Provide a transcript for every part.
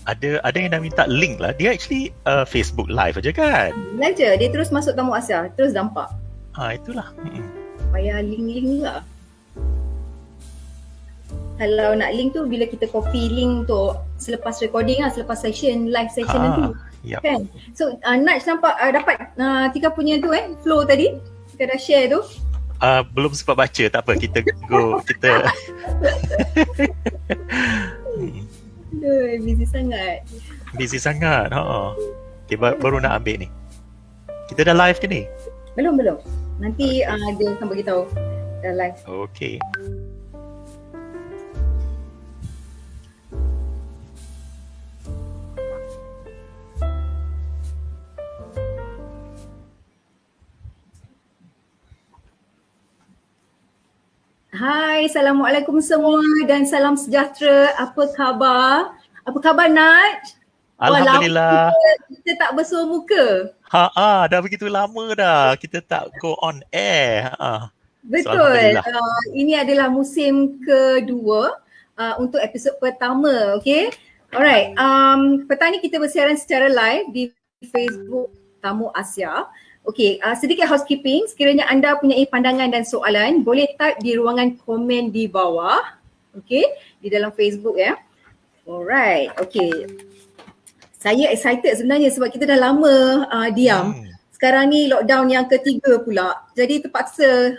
ada yang dah minta link lah. Dia actually Facebook live aja kan? Live je, dia terus masuk Tamu Asia, terus nampak. Itulah. Payah link juga. Kalau nak link tu bila kita copy link tu selepas recording lah, selepas session, live session nanti. Yep. Kan? So Naj nampak dapat Tika punya tu flow tadi. Kita dah share tu. Belum sempat baca, tak apa. Kita go, kita Aduh, busy sangat. Busy sangat. Okay, baru nak ambil ni. Kita dah live ke ni? Belum. Nanti dia akan beritahu dah live. Okay. Hai, Assalamualaikum semua dan salam sejahtera. Apa khabar? Apa khabar Naj? Alhamdulillah. Kita tak bersua muka. Dah begitu lama dah kita tak go on air. Betul. So, ini adalah musim kedua untuk episod pertama, okay? Alright, petang ni kita bersiaran secara live di Facebook Tamu Asia. Okey, sedikit housekeeping. Sekiranya anda punya pandangan dan soalan, boleh type di ruangan komen di bawah. Okey, di dalam Facebook ya. Alright, okey. Saya excited sebenarnya sebab kita dah lama diam. Sekarang ni lockdown yang ketiga pula. Jadi terpaksa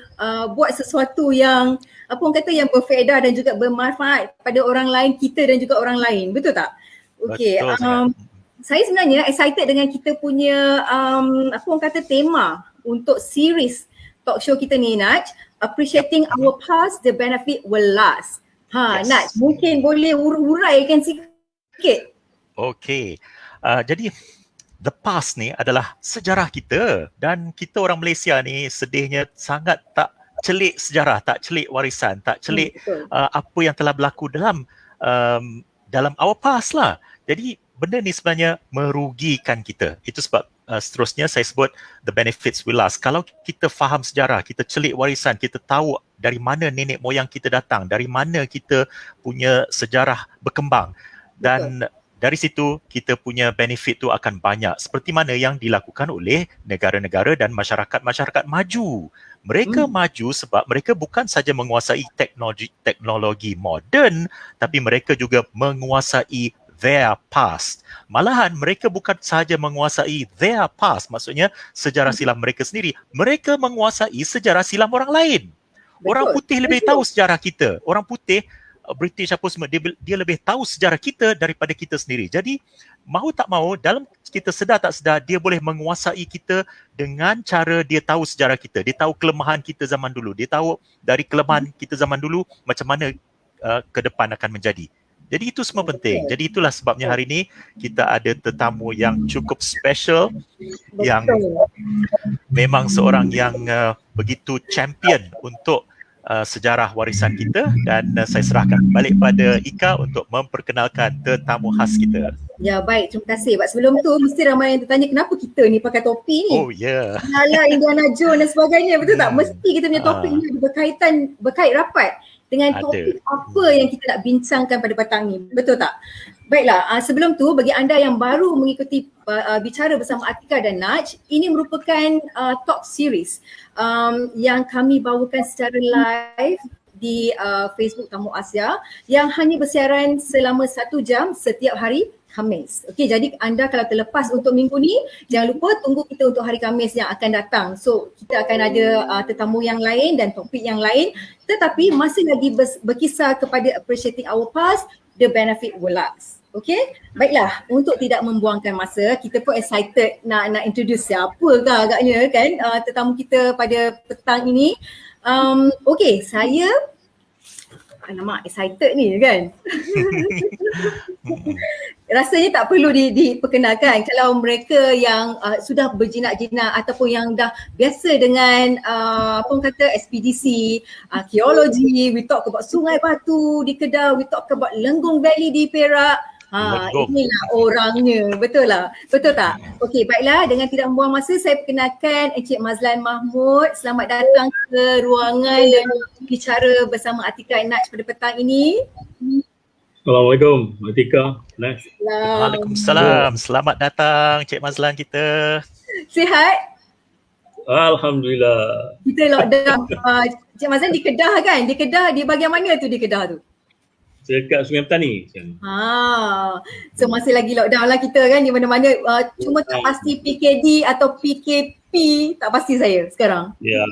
buat sesuatu yang orang kata yang berfaedah dan juga bermanfaat pada orang lain, kita dan juga orang lain. Betul tak? Okey. Saya sebenarnya excited dengan kita punya orang kata tema untuk series talk show kita ni, Naj. Appreciating our past, the benefit will last. Yes. Naj, mungkin boleh uraikan sikit. Okay. Jadi the past ni adalah sejarah kita dan kita orang Malaysia ni sedihnya sangat tak celik sejarah, tak celik warisan, tak celik apa yang telah berlaku dalam our past lah. Jadi benda ni sebenarnya merugikan kita. Itu sebab seterusnya saya sebut the benefits will last. Kalau kita faham sejarah, kita celik warisan, kita tahu dari mana nenek moyang kita datang, dari mana kita punya sejarah berkembang. Dan dari situ kita punya benefit tu akan banyak. Seperti mana yang dilakukan oleh negara-negara dan masyarakat-masyarakat maju. Mereka maju sebab mereka bukan saja menguasai teknologi moden, tapi mereka juga menguasai their past. Malahan mereka bukan sahaja menguasai their past, maksudnya sejarah silam mereka sendiri. Mereka menguasai sejarah silam orang lain. Orang putih lebih tahu sejarah kita. Orang putih, British apa semua, dia lebih tahu sejarah kita daripada kita sendiri. Jadi, mahu tak mahu, dalam kita sedar tak sedar, dia boleh menguasai kita dengan cara dia tahu sejarah kita. Dia tahu kelemahan kita zaman dulu. Dia tahu dari kelemahan kita zaman dulu, macam mana ke depan akan menjadi. Jadi itu semua penting. Jadi itulah sebabnya hari ini kita ada tetamu yang cukup special, yang memang seorang yang begitu champion untuk sejarah warisan kita, dan saya serahkan balik pada Ika untuk memperkenalkan tetamu khas kita. Ya, baik, terima kasih. Sebab sebelum tu mesti ramai yang tertanya kenapa kita ni pakai topi ni. Oh ya. Ala Indiana Jones dan sebagainya, betul tak? Mesti kita punya topik ni berkait rapat dengan topik apa yang kita nak bincangkan pada petang ni. Betul tak? Baiklah, sebelum tu bagi anda yang baru mengikuti bicara bersama Atika dan Naj, ini merupakan talk series yang kami bawakan secara live di Facebook Tamu Asia yang hanya bersiaran selama 1 jam setiap hari Khamis. Okey, jadi anda kalau terlepas untuk minggu ni, jangan lupa tunggu kita untuk hari Khamis yang akan datang. So, kita akan ada tetamu yang lain dan topik yang lain, tetapi masih lagi berkisar kepada appreciating our past, the benefit will last. Okey, baiklah, untuk tidak membuangkan masa, kita pun excited nak introduce siapa agaknya kan tetamu kita pada petang ini. Okey, saya alamak excited ni kan. Rasanya tak perlu diperkenalkan kalau mereka yang sudah berjinak-jinak ataupun yang dah biasa dengan apa orang kata ekspedisi, arkeologi, we talk about Sungai Batu di Kedah, we talk about Lenggong Valley di Perak. Inilah orangnya, betul lah, betul tak? Okey, baiklah, dengan tidak membuang masa saya perkenalkan Encik Mazlan Mahmud. Selamat datang ke ruangan dan bicara bersama Atika Naj pada petang ini. Assalamualaikum, Atika, Nash. Waalaikumsalam. Selamat datang Cik Mazlan kita. Sihat? Alhamdulillah. Kita lockdown. Cik Mazlan di Kedah kan? Di Kedah, di bahagian mana tu di Kedah tu? Dekat Sungai Petani. So masih lagi lockdown lah kita kan di mana-mana. Cuma tak pasti PKD atau PKP, tak pasti saya sekarang. Ya.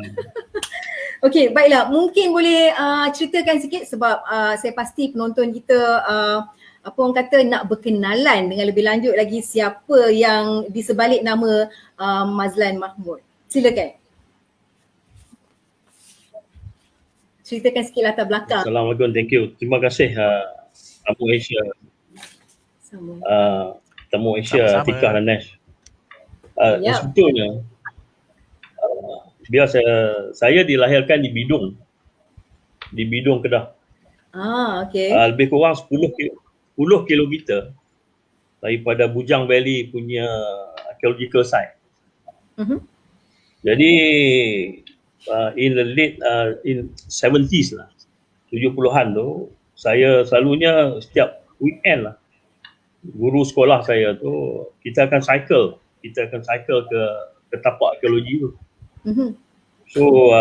Okey, baiklah. Mungkin boleh ceritakan sikit sebab saya pasti penonton kita apa orang kata nak berkenalan dengan lebih lanjut lagi siapa yang di sebalik nama Mazlan Mahmud. Silakan. Ceritakan sikit latar belakang. Assalamualaikum, thank you. Terima kasih Tamu Asia. Tamu Asia, Atika dan Nash. Sebetulnya biar saya dilahirkan di Bidung Kedah. Okey. Lebih kurang 10 kilometer daripada Bujang Valley punya archaeological site. Jadi in the late in 70s lah, 70-an tu, saya selalunya setiap weekend lah, guru sekolah saya tu, kita akan cycle ke tapak arkeologi tu. So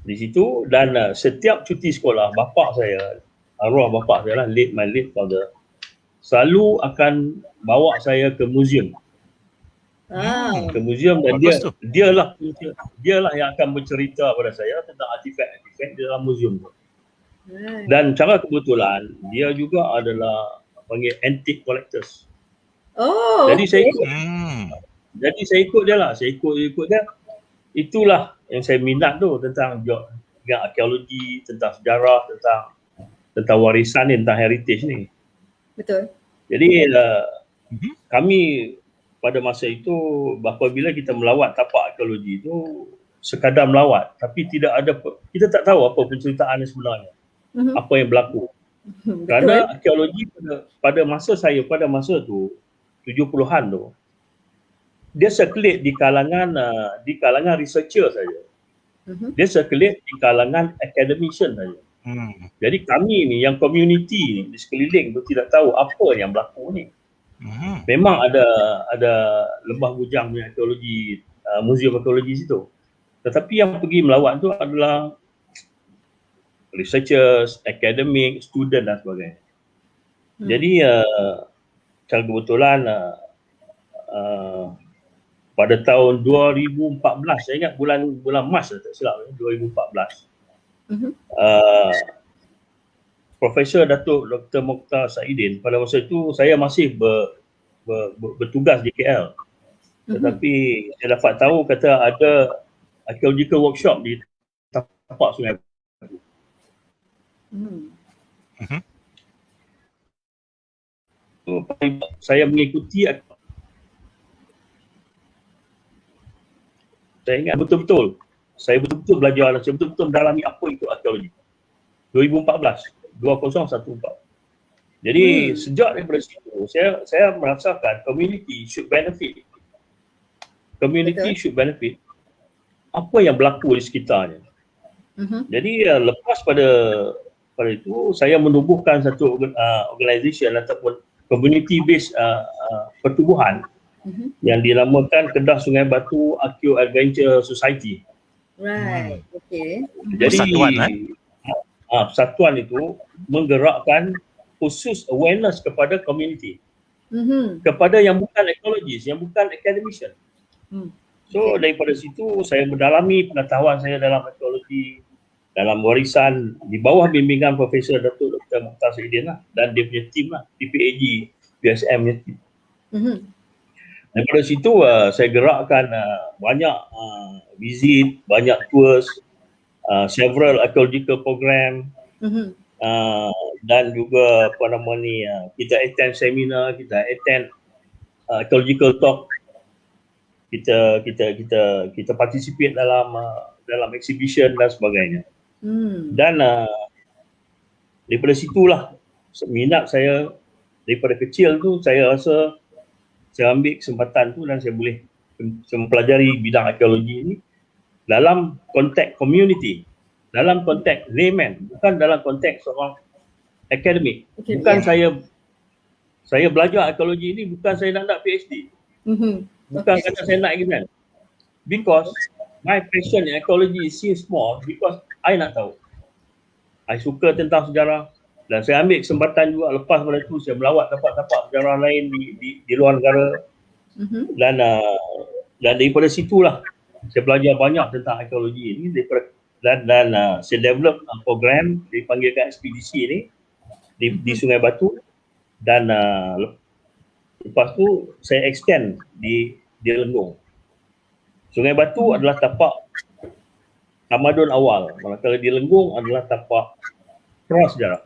di situ dan setiap cuti sekolah, bapak saya, arwah bapak saya lah, my late father, selalu akan bawa saya ke museum. Ke museum dan dia lah yang akan bercerita pada saya tentang artifak-artifak di dalam museum tu. Dan cara kebetulan dia juga adalah panggil antique collectors. Jadi saya ikut dia lah. Saya ikut dia. Itulah yang saya minat tu tentang arkeologi, tentang sejarah, tentang warisan ni, tentang heritage ni. Betul. Jadi kami pada masa itu apabila kita melawat tapak arkeologi itu sekadar melawat, tapi kita tak tahu apa penceritaan sebenarnya. Apa yang berlaku. Kerana arkeologi pada masa tu 70-an tu, dia circulate di kalangan researcher saja. Dia circulate di kalangan academician saja. Jadi kami ni yang community ni di sekeliling tu tidak tahu apa yang berlaku ni. Memang ada Lembah Bujang punya arkeologi, muzium arkeologi situ. Tetapi yang pergi melawat tu adalah researchers, academic, student dan sebagainya. Jadi secara kebetulan pada tahun 2014, saya ingat bulan Mac tak silap, 2014. Profesor Datuk Dr. Mokhtar Saidin, pada masa itu saya masih bertugas di KL. Tetapi saya dapat tahu kata ada archaeological workshop di tapak Sungai Batu. Saya mengikuti, saya ingat betul-betul belajar, saya betul-betul mendalami apa itu arkeologi. 2014. Jadi sejak daripada situ saya merasakan community should benefit. Should benefit apa yang berlaku di sekitarnya. Jadi lepas pada itu saya menubuhkan satu organisation ataupun community based pertubuhan yang dinamakan Kedah Sungai Batu Archeo Adventure Society. Right. Okay. Jadi persatuan itu menggerakkan khusus awareness kepada community, kepada yang bukan ekologis, yang bukan academician. So daripada situ saya mendalami pengetahuan saya dalam arkeologi, dalam warisan di bawah bimbingan Profesor Datuk Dr. Mokhtar Saidin lah, dan dia punya tim lah, PPAG, PSM punya tim. Daripada situ saya gerakkan banyak visit, banyak tours, several archaeological program, dan juga kita attend seminar, kita attend archaeological talk, kita participate dalam exhibition dan sebagainya. Dan daripada situlah minat saya daripada kecil tu, saya rasa saya ambil kesempatan tu dan saya boleh mempelajari bidang arkeologi ini dalam konteks community, dalam konteks layman, bukan dalam konteks seorang akademik. Okay, Bukan saya belajar arkeologi ni bukan saya nak PhD. Bukan kata saya nak exam. Because my passion in arkeologi is so small because I nak tahu. I suka tentang sejarah dan saya ambil kesempatan juga lepas pada tu saya melawat tapak-tapak sejarah lain di luar negara. Dan daripada situlah saya belajar banyak tentang arkeologi ni dan saya develop program dipanggilkan ekspedisi ni di Sungai Batu dan lepas tu saya extend di Lenggong. Sungai Batu adalah tapak tamadun awal, manakala di Lenggong adalah tapak prasejarah.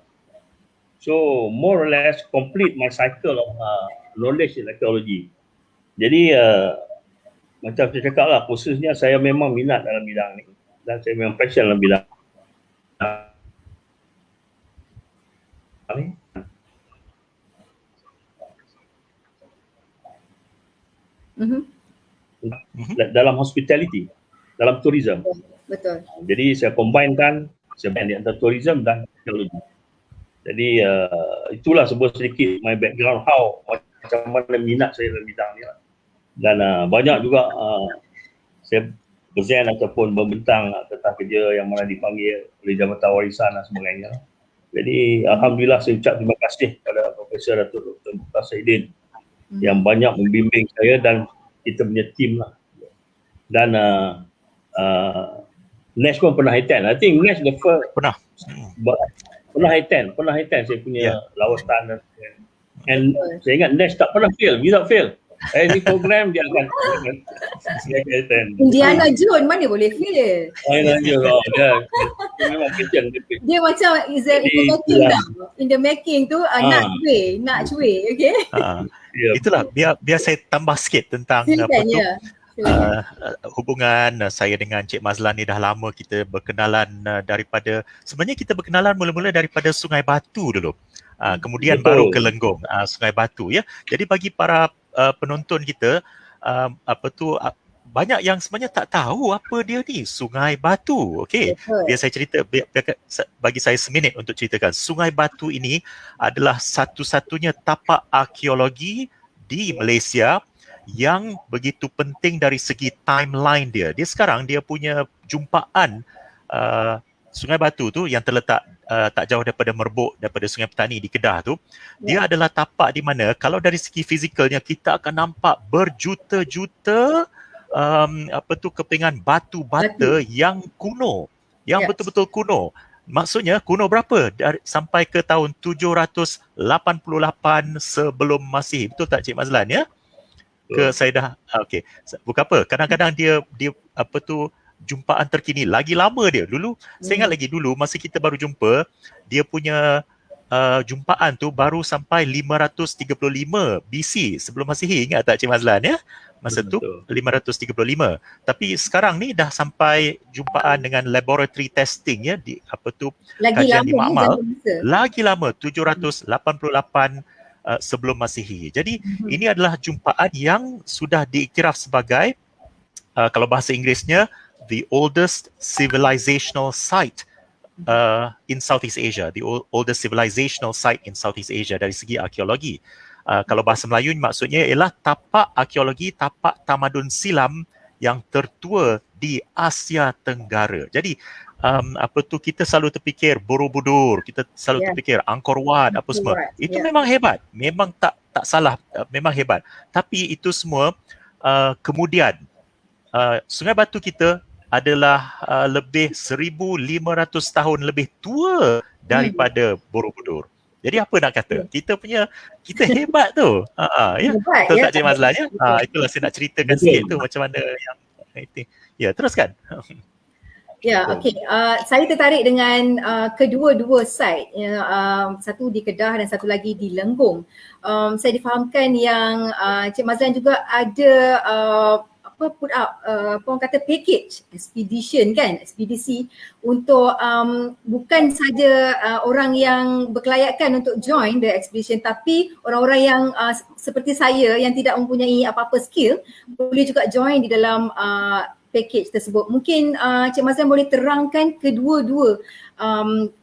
So more or less complete my cycle of knowledge in archaeology. Jadi macam saya cakap lah, khususnya saya memang minat dalam bidang ni dan saya memang passion dalam bidang ni. Dalam hospitality, dalam tourism. Betul. Jadi saya combinekan di antara tourism dan arkeologi. Jadi itulah sebuah sedikit my background how macam mana minat saya dalam bidang ni lah. Dan banyak juga saya present ataupun membentang tentang kerja yang mana dipanggil oleh Jabatan Warisan dan sebagainya. Jadi alhamdulillah saya ucap terima kasih kepada Profesor Datuk Dr. Mukhtar Saidin yang banyak membimbing saya dan kita punya tim lah. Dan Nash pun pernah attend. I think Nash the first pernah attend saya punya lawatan and saya ingat Nash tak pernah fail, without fail. Any program dia akan attend. Indiana Jones mana boleh fail? Indiana Jones dia memang kitchen dia macam is in the making tu nak cuy, okay? Itulah biar saya tambah sikit tentang hubungan saya dengan Cik Mazlan ni. Dah lama kita berkenalan daripada, sebenarnya kita berkenalan mula-mula daripada Sungai Batu dulu. Kemudian baru ke Lenggong, Sungai Batu ya. Jadi bagi para penonton kita, banyak yang sebenarnya tak tahu apa dia ni Sungai Batu. Okey. Biar saya cerita, bagi saya seminit untuk ceritakan. Sungai Batu ini adalah satu-satunya tapak arkeologi di Malaysia yang begitu penting dari segi timeline dia. Dia sekarang dia punya jumpaan Sungai Batu tu yang terletak tak jauh daripada Merbuk, daripada Sungai Petani di Kedah tu, dia adalah tapak di mana kalau dari segi fizikalnya kita akan nampak berjuta-juta kepingan batu bata yang kuno, yang betul-betul kuno. Maksudnya kuno berapa? Sampai ke tahun 788 sebelum Masihi. Betul tak Cik Mazlan ya? Ke saya dah okey. Bukan apa, kadang-kadang dia jumpaan terkini lagi lama dia. Dulu saya ingat lagi dulu masa kita baru jumpa, dia punya jumpaan tu baru sampai 535 BC sebelum Masihi. Ingat tak Cik Mazlan ya? Masa tu 535. Tapi sekarang ni dah sampai jumpaan dengan laboratory testing ya, di kajian di makmal. Lagi lama 788 sebelum Masihi. Jadi ini adalah jumpaan yang sudah diiktiraf sebagai kalau bahasa Inggerisnya the oldest civilizational site in Southeast Asia, the oldest civilizational site in Southeast Asia dari segi arkeologi. Kalau bahasa Melayu maksudnya ialah tapak arkeologi, tapak tamadun silam yang tertua di Asia Tenggara. Jadi kita selalu terfikir Borobudur, kita selalu terfikir Angkor Wat apa semua. Itu memang hebat, memang tak salah, memang hebat. Tapi itu semua kemudian Sungai Batu kita adalah lebih 1,500 tahun lebih tua daripada Borobudur. Jadi apa nak kata? Kita hebat tu. Ya. Betul tak Cik Mazlan ya? Itulah saya nak ceritakan sikit tu macam mana yang itu. Ya, teruskan. Ya, okey. Saya tertarik dengan kedua-dua site. Satu di Kedah dan satu lagi di Lenggong. Saya difahamkan yang Cik Mazlan juga ada put up orang kata package expedition kan, ekspedisi untuk bukan saja orang yang berkelayakan untuk join the expedition, tapi orang-orang yang seperti saya yang tidak mempunyai apa-apa skill boleh juga join di dalam package tersebut. Mungkin Cik Mazlan boleh terangkan kedua-dua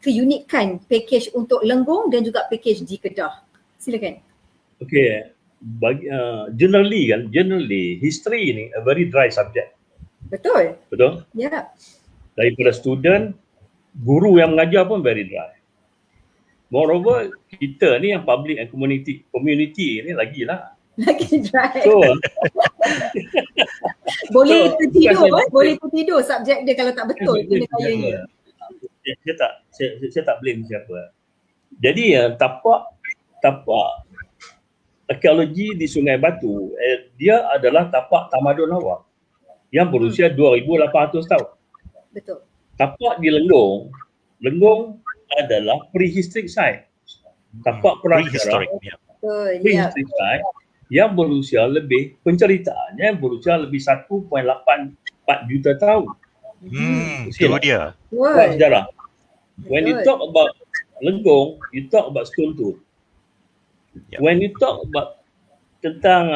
keunikan package untuk Lenggong dan juga package di Kedah. Silakan. Okay, generally history ni a very dry subject. Betul. Betul? Ya. Daripada student, guru yang mengajar pun very dry. Moreover, kita ni yang public and community ni lagilah. Lagi dry. So, boleh so, tertidur, bukan boleh tertidur subjek dia kalau tak betul kayanya. saya tak blame siapa. Jadi tapak arkeologi di Sungai Batu, dia adalah tapak tamadun awal yang berusia 2,800 tahun. Betul. Tapak di Lenggong adalah prehistoric site. Tapak Prehistoric. prasejarah, Yeah. Betul. Ya. prehistoric site yang berusia lebih, penceritaannya berusia lebih 1.84 juta tahun. Itu dia. Betul. Sejarah. When you Betul. talk about Lenggong, you talk about stone tool. Yep. When you talk about tentang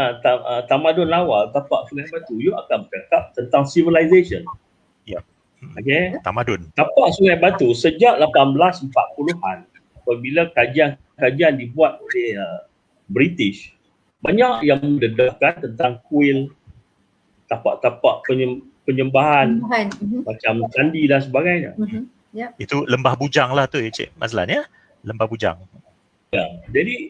tamadun awal, tapak Sungai Batu, you akan bercakap tentang civilization. Yep. Okay? Tamadun. Tapak Sungai Batu sejak 1840-an, apabila kajian dibuat oleh British, banyak yang mendedahkan tentang kuil, tapak-tapak penyembahan, macam candi dan sebagainya. Ya. Itu Lembah Bujang lah tu Cik Mazlan ya. Lembah Bujang. Ya, jadi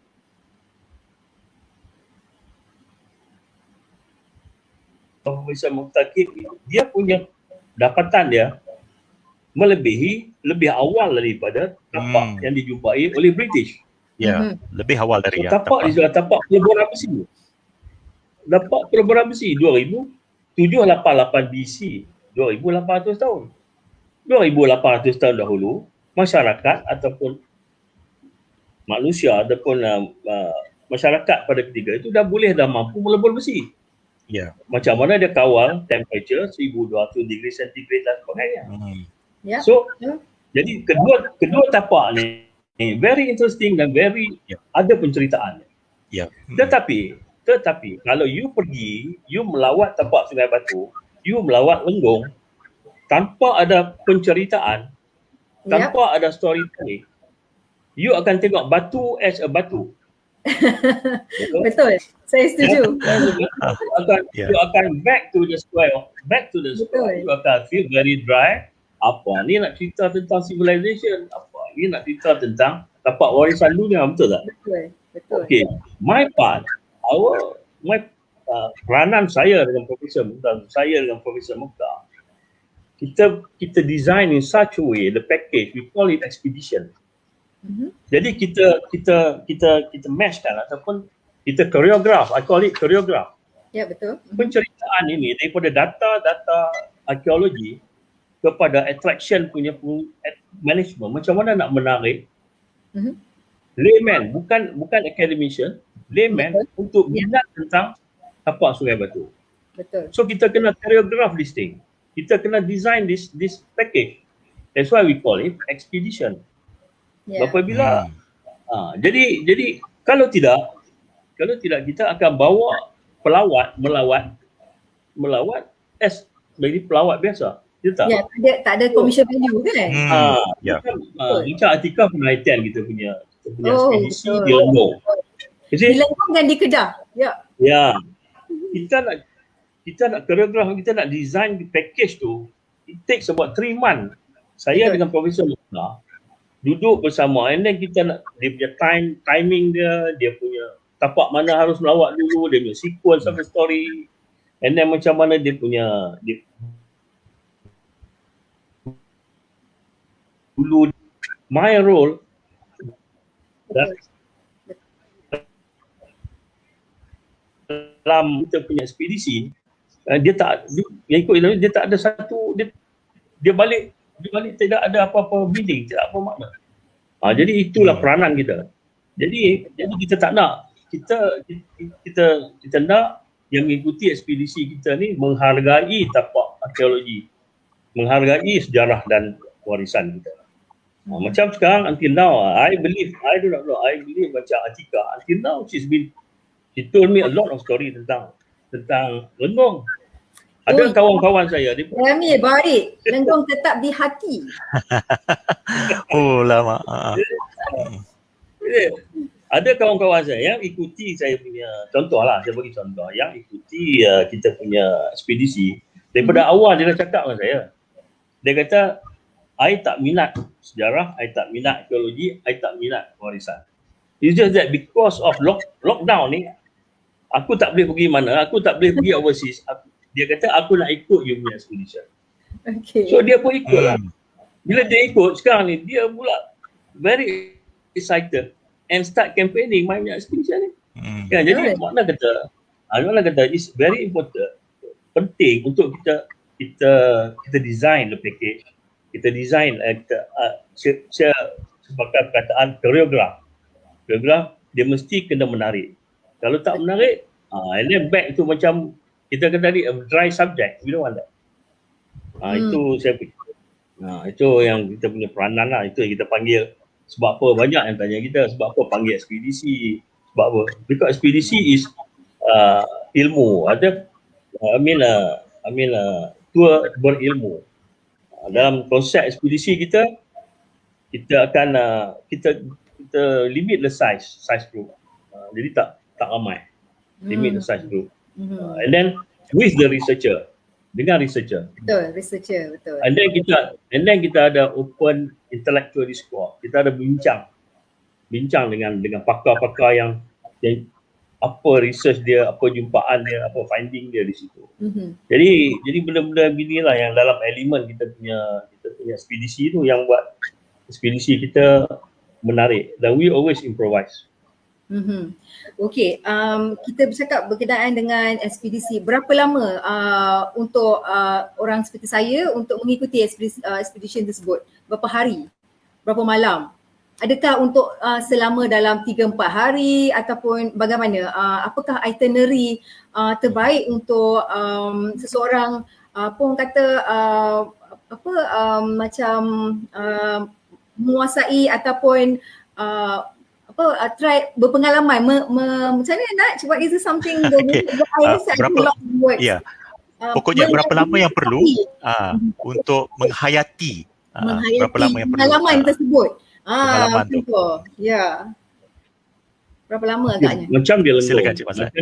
Profesor Muqtaqib, dia punya dapatan dia lebih awal daripada tapak yang dijumpai oleh British. Ya, lebih awal dari yang tapak di sebelah tapak peleburan besi. Tapak peleburan besi 2788 BC, 2800 tahun. 2800 tahun dahulu, masyarakat ataupun manusia ataupun masyarakat pada ketika itu dah mampu melebur besi. Ya. Macam mana dia kawal temperature 1200 degree centigrade dan sebagainya. Ya. So, jadi kedua tapak ni very interesting dan very ada penceritaan. Ya. Tetapi kalau you pergi, you melawat tapak Sungai Batu, you melawat Lenggong tanpa ada penceritaan, tanpa ada storytelling, you akan tengok batu as a batu. Betul. Saya setuju. You akan back to the square. You akan feel very dry. Apa ni nak cerita tentang civilization? Apa ni nak cerita tentang tapak warisan dunia? Betul tak? Betul. Okay. My part, peranan saya dengan Profesor Mukhtar, kita design in such a way, the package, we call it expedition. Jadi kita matchkan ataupun kita choreograph, I call it choreograph. Ya, betul. Penceritaan ini daripada data arkeologi kepada attraction punya management, macam mana nak menarik layman, bukan academician, layman untuk minat tentang tapak Sungai Batu. Betul. So kita kena choreograph this thing. Kita kena design this package. That's why we call it expedition. Apabila jadi kalau tidak kita akan bawa melawat as jadi pelawat biasa. Tak? Ya, tak ada commercial value kan? Macam Atika penelitian kita punya ekspedisi di Lenggong. Di Lenggong dan di Kedah. Ya. Kita nak choreograph, kita nak design package tu, it takes about 3 months. Saya dengan Profesor Mukhtar duduk bersama, and then kita nak dia punya timing dia punya tapak mana harus melawat dulu, dia punya sequence of the story, and then macam mana dia punya dulu my role dalam kita punya ekspedisi, dia tak ada satu, dia balik tidak ada apa-apa meaning, tidak apa makna. Jadi itulah peranan kita. Jadi kita tak nak, kita nak yang mengikuti ekspedisi kita ni menghargai tapak arkeologi, menghargai sejarah dan warisan kita. Macam sekarang until now, I believe macam Atika, until now she told me a lot of story tentang Lenggong. Ada kawan-kawan saya dia Jamil, baik. Lenggong tetap di hati. Oh lama. Ada kawan-kawan saya yang ikuti saya punya, contohlah saya bagi contoh, yang ikuti kita punya ekspedisi. Daripada awal dia dah cakap dengan saya. Dia kata, I tak minat sejarah, I tak minat arkeologi, I tak minat warisan. It's just that because of lockdown ni, aku tak boleh pergi mana, aku tak boleh pergi overseas. Dia kata, aku nak ikut you punya expedition. Okay. So dia pun ikut lah. Bila dia ikut, sekarang ni dia pula very excited and start campaigning my expedition ni. Ya, jadi makna kata it's very important, penting untuk kita design the package, kita design sebagai perkataan koreograf dia mesti kena menarik. Kalau tak menarik, and then back tu macam kita kata tadi, a dry subject, we don't want that. Itu saya fikir. Itu yang kita punya peranan lah, itu yang kita panggil. Sebab apa banyak yang tanya kita, sebab apa panggil ekspedisi, sebab apa? Because ekspedisi is ilmu, tour berilmu. Dalam konsep ekspedisi kita akan kita limit the size group. Jadi tak ramai. Limit the size group. And then with the researcher, dengan researcher. Betul, researcher, betul. And then kita ada open intellectual discourse. Kita ada bincang dengan pakar-pakar yang apa research dia, apa jumpaan dia, apa finding dia di situ. Jadi benda-benda beginilah yang dalam elemen kita punya ekspedisi tu yang buat ekspedisi kita menarik, dan we always improvise. Okey, kita bercakap berkenaan dengan ekspedisi. Berapa lama untuk orang seperti saya untuk mengikuti ekspedisi tersebut? Berapa hari? Berapa malam? Adakah untuk selama dalam 3-4 hari ataupun bagaimana? Apakah itinerary terbaik untuk seseorang pun kata macam menguasai ataupun try berpengalaman macam mana nak, what is something pokoknya berapa lama yang perlu untuk menghayati berapa lama yang perlu pengalaman tersebut. Pengalaman tu. Ya. Berapa lama agaknya? Macam dia Lenggong. Silakan Cik Mazlan.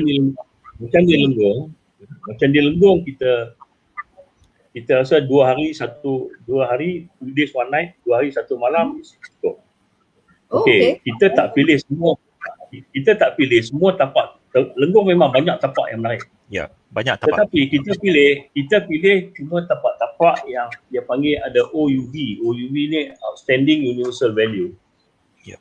Macam dia Lenggong kita rasa 2 hari 2 days 1 night, 2 hari 1 malam cukup. Okay. Kita tak pilih semua tapak. Lenggong memang banyak tapak yang menarik. Ya, banyak tapak. Tetapi kita pilih cuma tapak-tapak yang dia panggil ada OUV. OUV ni outstanding universal value. Ya.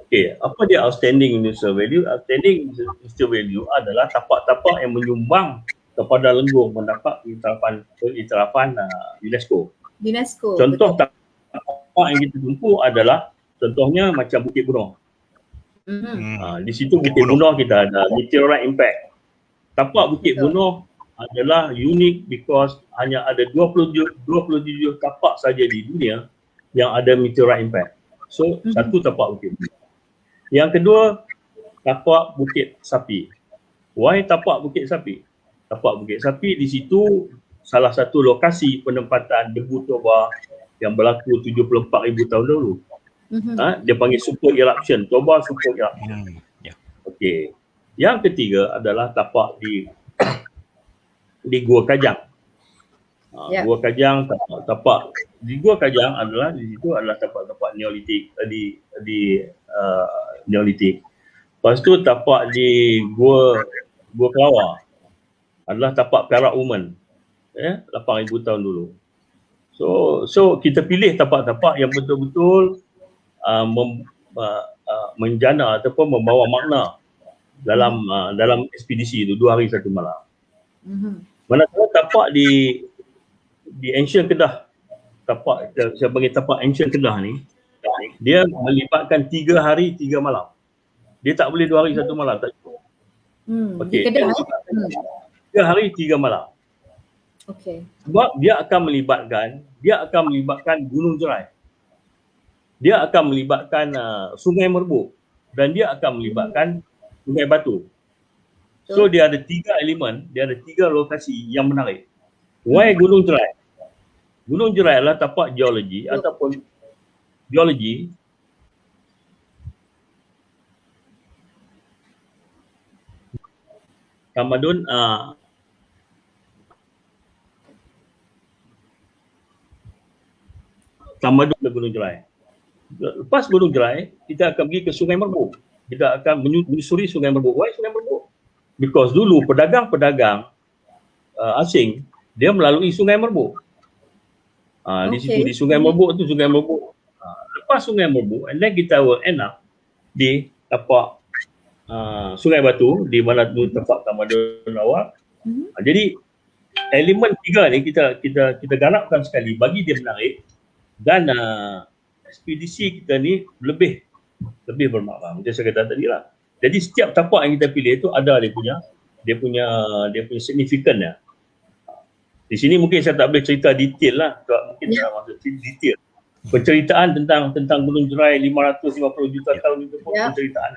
Okay, apa dia outstanding universal value? Outstanding universal value adalah tapak-tapak yang menyumbang kepada Lenggong mendapat iktirafan UNESCO. Contoh tapak yang kita tumpu adalah contohnya macam Bukit Bunoh. Di situ Bukit Bunoh kita ada meteorite impact. Tapak Bukit Bunoh adalah unik because hanya ada 27 tapak saja di dunia yang ada meteorite impact. So satu tapak Bukit Bunoh. Yang kedua, tapak Bukit Sapi. Why tapak Bukit Sapi? Tapak Bukit Sapi di situ salah satu lokasi penempatan debu toba yang berlaku 74,000 tahun dahulu. Dia panggil super eruption, toba super eruption. Okey. Yang ketiga adalah tapak di Gua Kajang. Gua Kajang, tapak di Gua Kajang adalah di situ adalah tapak-tapak Neolitik Neolitik. Lepas tu tapak di Gua Kelawar adalah tapak Perak Woman. 8,000 tahun dulu. So kita pilih tapak-tapak yang betul-betul menjana ataupun membawa makna dalam ekspedisi itu 2 hari 1 malam. Manakala tapak di Ancient Kedah, tapak saya panggil tapak Ancient Kedah ni, dia melibatkan 3 hari 3 malam. Dia tak boleh 2 hari 1 malam, tak cukup. Okey. 3 hari 3 malam. Okey. Sebab dia akan melibatkan Gunung Jerai. Dia akan melibatkan Sungai Merbuk dan dia akan melibatkan Sungai Batu. So dia ada 3 elemen, dia ada 3 lokasi yang menarik. Why Gunung Jerai? Gunung Jerai adalah tapak geologi ataupun geologi tamadun tamadun Gunung Jerai. Lepas Gunung Jerai, kita akan pergi ke Sungai Merbuk. Kita akan menyusuri Sungai Merbuk. Why Sungai Merbuk? Because dulu pedagang-pedagang asing dia melalui Sungai Merbuk. Di situ di Sungai Merbuk tu Sungai Merbuk. Lepas Sungai Merbuk, and then kita will end up di tapak Sungai Batu di mana tu tempat tamadun awal. Jadi elemen 3 ni kita garapkan sekali bagi dia menarik dan ekspedisi kita ni lebih bermakna. Macam saya kata tadi lah. Jadi setiap tapak yang kita pilih tu ada dia punya signifikan dia. Di sini mungkin saya tak boleh cerita detail lah. Mungkin tak masuk detail. Penceritaan tentang Gunung Jerai 550 juta tahun itu pun penceritaan.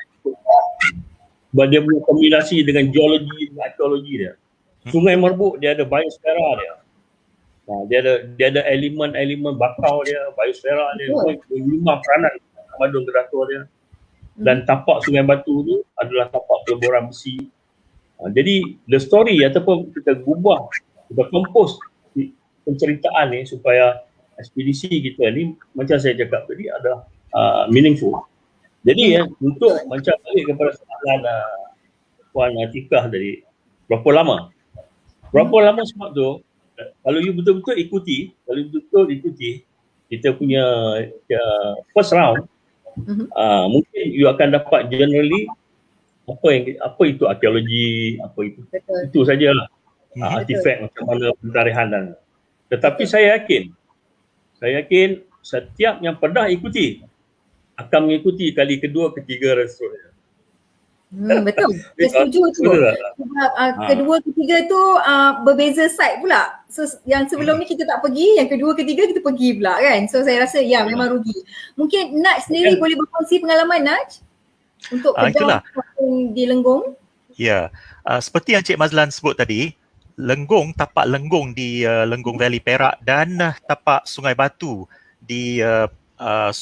Sebab dia punya kombinasi dengan geologi dan arkeologi dia. Sungai Merbuk dia ada biosfera dia. Dia ada elemen bakau dia, biosfera dia, 5 peranan tamadun teratur dia. Dan tapak Sungai Batu tu adalah tapak peleburan besi. Jadi the story ataupun kita kompos penceritaan ni supaya ekspedisi kita ni macam saya cakap tadi ada meaningful. Jadi untuk macam balik kepada soalan Puan Atikah tadi, berapa lama sebab tu kalau you betul-betul ikuti kita punya first round, mungkin you akan dapat generally apa itu arkeologi, apa itu sajalah artifak macam mana pentarihan dan. Tetapi saya yakin setiap yang pernah ikuti akan mengikuti kali kedua, ketiga dan seterusnya. Betul. Saya setuju tu. Sebab kedua, ketiga tu berbeza side pula. So yang sebelum ni kita tak pergi, yang kedua, ketiga kita pergi pula kan. So saya rasa memang rugi. Mungkin Naj sendiri boleh berkongsi pengalaman Naj untuk kedah di Lenggong. Ya, seperti yang Cik Mazlan sebut tadi, tapak Lenggong di Lenggong Valley Perak dan tapak Sungai Batu di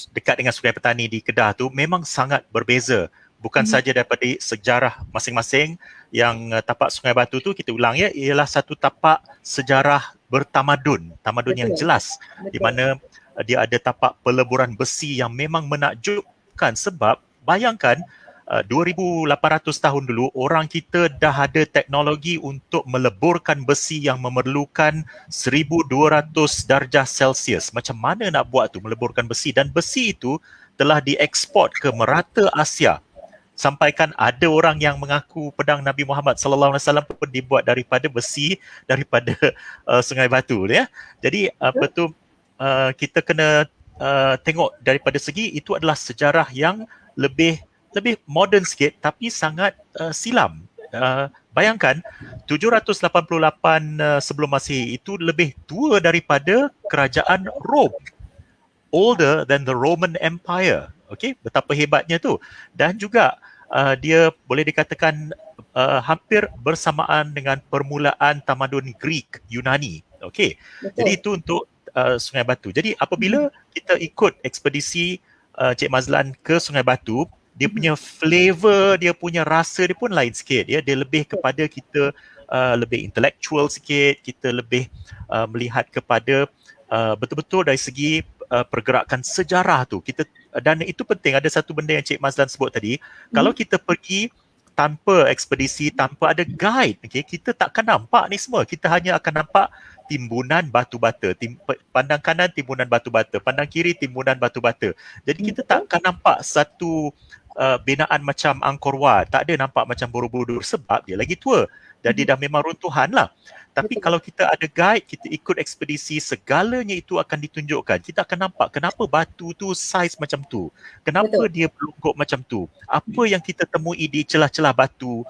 dekat dengan Sungai Petani di Kedah tu memang sangat berbeza. Bukan saja daripada sejarah masing-masing. Yang tapak Sungai Batu tu kita ulang ialah satu tapak sejarah bertamadun, yang jelas. Di mana dia ada tapak peleburan besi yang memang menakjubkan sebab bayangkan 2,800 tahun dulu orang kita dah ada teknologi untuk meleburkan besi yang memerlukan 1,200 darjah Celsius. Macam mana nak buat tu, meleburkan besi, dan besi itu telah dieksport ke merata Asia. Sampaikan ada orang yang mengaku pedang Nabi Muhammad sallallahu alaihi wasallam pun dibuat daripada besi daripada Sungai Batu ya. Jadi kita kena tengok daripada segi itu adalah sejarah yang lebih moden sikit tapi sangat silam. Bayangkan 788 sebelum Masihi itu lebih tua daripada kerajaan Rom. Older than the Roman Empire. Okey, betapa hebatnya tu. Dan juga dia boleh dikatakan hampir bersamaan dengan permulaan tamadun Greek, Yunani. Okey. Jadi itu untuk Sungai Batu. Jadi apabila kita ikut ekspedisi Cik Mazlan ke Sungai Batu, dia punya flavor, dia punya rasa dia pun lain sikit ya. Dia lebih kepada kita lebih intellectual sikit, kita lebih melihat kepada betul-betul dari segi pergerakan sejarah tu. Dan itu penting, ada satu benda yang Cik Mazlan sebut tadi, kalau kita pergi tanpa ekspedisi, tanpa ada guide, kita takkan nampak ni semua. Kita hanya akan nampak timbunan batu bata, pandang kanan timbunan batu bata, pandang kiri timbunan batu bata. Jadi kita takkan nampak satu binaan macam Angkor Wat, tak ada nampak macam Borobudur sebab dia lagi tua. Jadi dah memang runtuhan lah. Tapi kalau kita ada guide, kita ikut ekspedisi, segalanya itu akan ditunjukkan. Kita akan nampak kenapa batu tu saiz macam tu. Kenapa dia berlongkok macam tu. Apa yang kita temui di celah-celah batu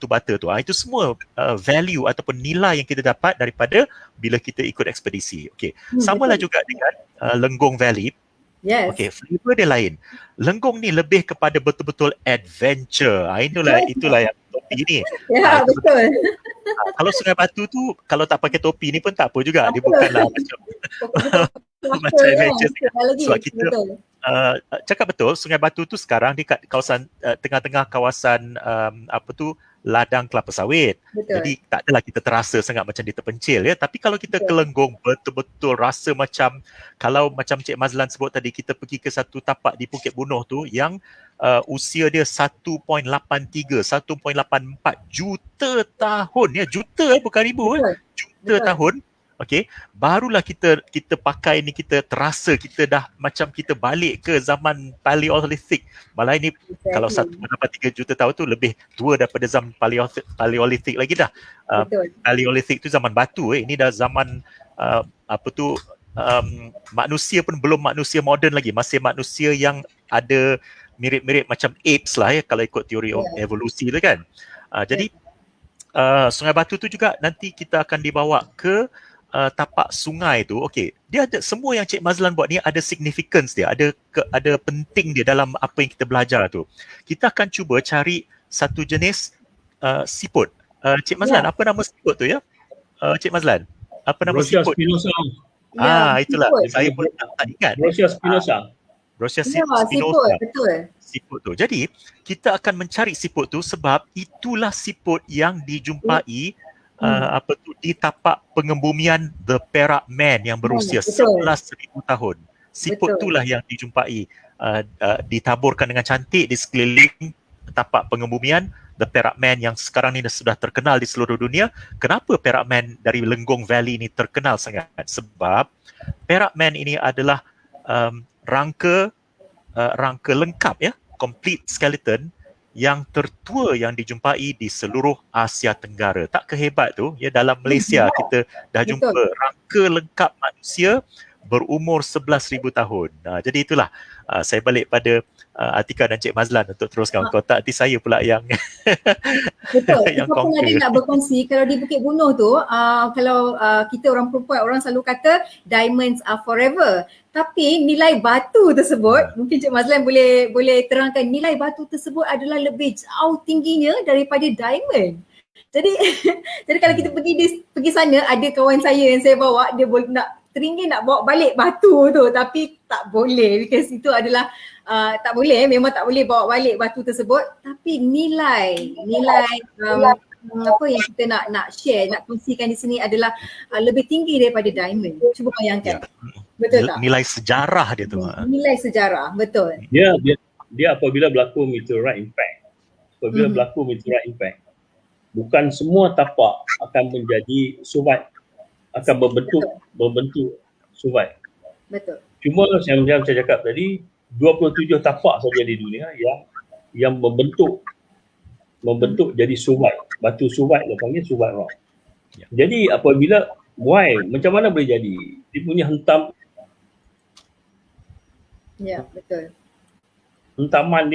bata tu. Itu semua value ataupun nilai yang kita dapat daripada bila kita ikut ekspedisi. Okay. Samalah juga dengan Lenggong Valley. Yes. Okay, flavor dia lain. Lenggong ni lebih kepada betul-betul adventure. Itulah yang topik topi ni. Ya, Itu betul. kalau Sungai Batu tu kalau tak pakai topi ni pun tak apa juga. Dia bukanlah macam macam adventure. Sebab kita cakap betul, Sungai Batu tu sekarang di kawasan tengah-tengah kawasan ladang kelapa sawit. Betul. Jadi tak adalah kita terasa sangat macam dia terpencil ya. Tapi kalau kita ke Lenggong betul-betul rasa macam kalau macam Cik Mazlan sebut tadi, kita pergi ke satu tapak di Bukit Bunuh tu yang usia dia 1.84 juta tahun ya. Juta bukan ribu juta tahun. Okey, barulah kita pakai ni, kita terasa kita dah macam kita balik ke zaman Paleolithic. Malah ini kalau 1.3 juta tahun tu lebih tua daripada zaman Paleolithic lagi dah. Paleolithic tu zaman batu, ini dah zaman manusia pun belum manusia moden lagi, masih manusia yang ada mirip-mirip macam apes lah ya, kalau ikut teori evolusi tu kan. Jadi Sungai Batu tu juga nanti kita akan dibawa ke tapak sungai tu. Okey, dia ada semua yang Cik Mazlan buat ni ada significance dia, ada penting dia dalam apa yang kita belajar tu. Kita akan cuba cari satu jenis siput. Cik Mazlan, apa nama siput tu ya? Cik Mazlan, apa nama Brosia siput? spinosa. Itulah. Siput. Saya pun tak ingat. Brosia spinosa. Brosia Spinosa. Betul. Siput tu. Jadi, kita akan mencari siput tu sebab itulah siput yang dijumpai di tapak pengembumian The Perak Man yang berusia 11,000 tahun. Siput itulah yang dijumpai ditaburkan dengan cantik di sekeliling tapak pengembumian The Perak Man yang sekarang ni sudah terkenal di seluruh dunia. Kenapa Perak Man dari Lenggong Valley ni terkenal sangat? Sebab Perak Man ini adalah rangka lengkap ya, complete skeleton yang tertua yang dijumpai di seluruh Asia Tenggara. Tak kehebat tu ya, dalam Malaysia kita dah jumpa rangka lengkap manusia berumur 11,000 tahun. Jadi itulah saya balik pada Atika dan Cik Mazlan untuk teruskan. Kalau tak, nanti saya pula yang betul. yang Kita pun ada nak berkongsi kalau di Bukit Bunuh tu, kalau kita orang perempuan, orang selalu kata diamonds are forever. Tapi nilai batu tersebut, mungkin Cik Mazlan boleh terangkan, nilai batu tersebut adalah lebih jauh tingginya daripada diamond. Jadi kalau kita pergi sana, ada kawan saya yang saya bawa, dia teringin nak bawa balik batu tu, tapi tak boleh because itu adalah tak boleh, memang tak boleh bawa balik batu tersebut. Tapi nilai apa yang kita nak share, nak kongsikan di sini adalah lebih tinggi daripada diamond. Cuba bayangkan. Betul tak? Nilai sejarah dia tu. Nilai sejarah, betul. Dia apabila berlaku meteorite impact. Bukan semua tapak akan menjadi survive, akan membentuk survive. Betul. Cuma macam saya cakap tadi, 27 tapak saja di dunia yang membentuk jadi survive. Batu survive, dia panggil survive rock. Jadi apabila macam mana boleh jadi? Dia punya Ya, betul. hentaman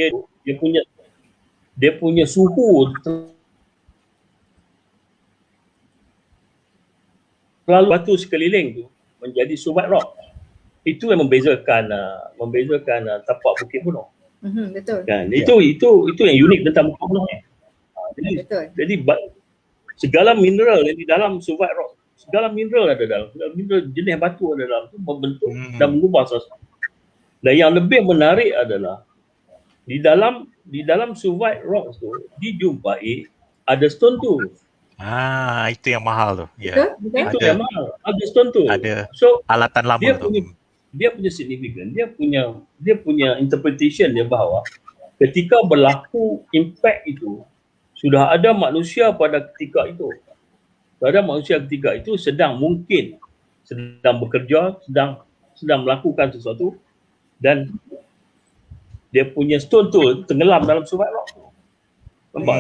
dia punya suhu lalu batu sekeliling tu menjadi survive rock. Itu yang membezakan tapak Bukit Bunuh. Betul. Kan? Itu yang unik tentang Bukit Bunuh ni. Jadi segala mineral yang di dalam survive rock, segala mineral ada dalam, segala mineral jenis batu ada dalam tu membentuk dan mengubah sesuatu. Dan yang lebih menarik adalah di dalam survive rock tu dijumpai ada stone tu. Itu yang mahal tu. Ya. Itu yang mahal. Ada stone tu. Ada so, alatan lama tu. Dia punya signifikan, dia punya interpretation dia bahawa ketika berlaku impact itu, sudah ada manusia pada ketika itu. Sedang bekerja, sedang melakukan sesuatu, dan dia punya stone tu tenggelam dalam survive rock tu. Nampak?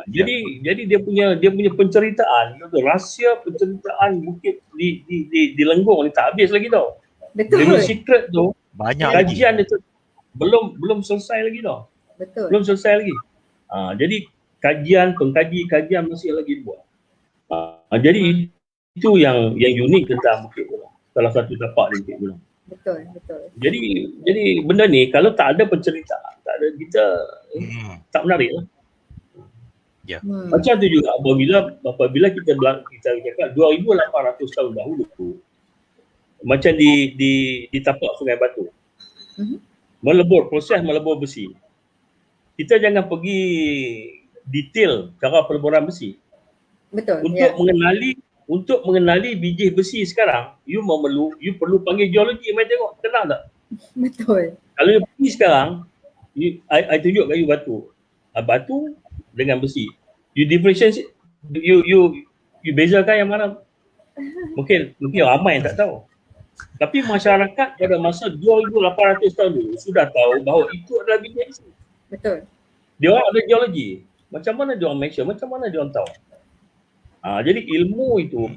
Jadi dia punya penceritaan, rahsia penceritaan bukit di Lenggong ni tak habis lagi tau. Betul. Dia secret tu banyak kajian lagi. dia tu belum selesai lagi tau. Betul. Belum selesai lagi. Jadi kajian masih lagi dibuat. Jadi itu yang unik tentang Bukit Bunuh. Salah satu tapak di Bukit Bunuh. Betul. Jadi benda ni kalau tak ada penceritaan, tak ada kita tak menarik lah. Macam tu juga apabila kita cakap 2,800 tahun dahulu tu, macam di tapak Sungai Batu, proses melebur besi. Kita jangan pergi detail cara peleburan besi. Betul. Untuk mengenali biji besi sekarang, you perlu panggil geologi main tengok, kenal tak? Betul. Kalau you pergi sekarang, I tunjuk kat you batu dengan besi. You differentiate, you bezakan yang mana. Mungkin ramai yang tak tahu. Tapi masyarakat pada masa 2,800 tahun dulu sudah tahu bahawa itu adalah biji besi. Betul. Dia orang ada geologi. Macam mana dia orang measure, macam mana dia orang tahu. Jadi ilmu itu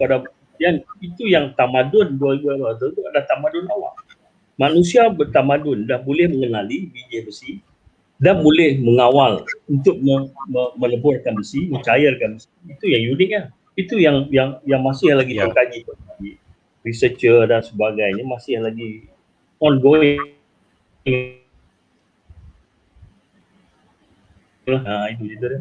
yang tamadun 2,800 itu adalah tamadun awal. Manusia bertamadun dah boleh mengenali biji besi dan boleh mengawal untuk meleburkan besi, mencairkan besi. Itu yang unik kan. Itu yang masih lagi terkaji. Researcher dan sebagainya masih lagi ongoing. Itu je dia.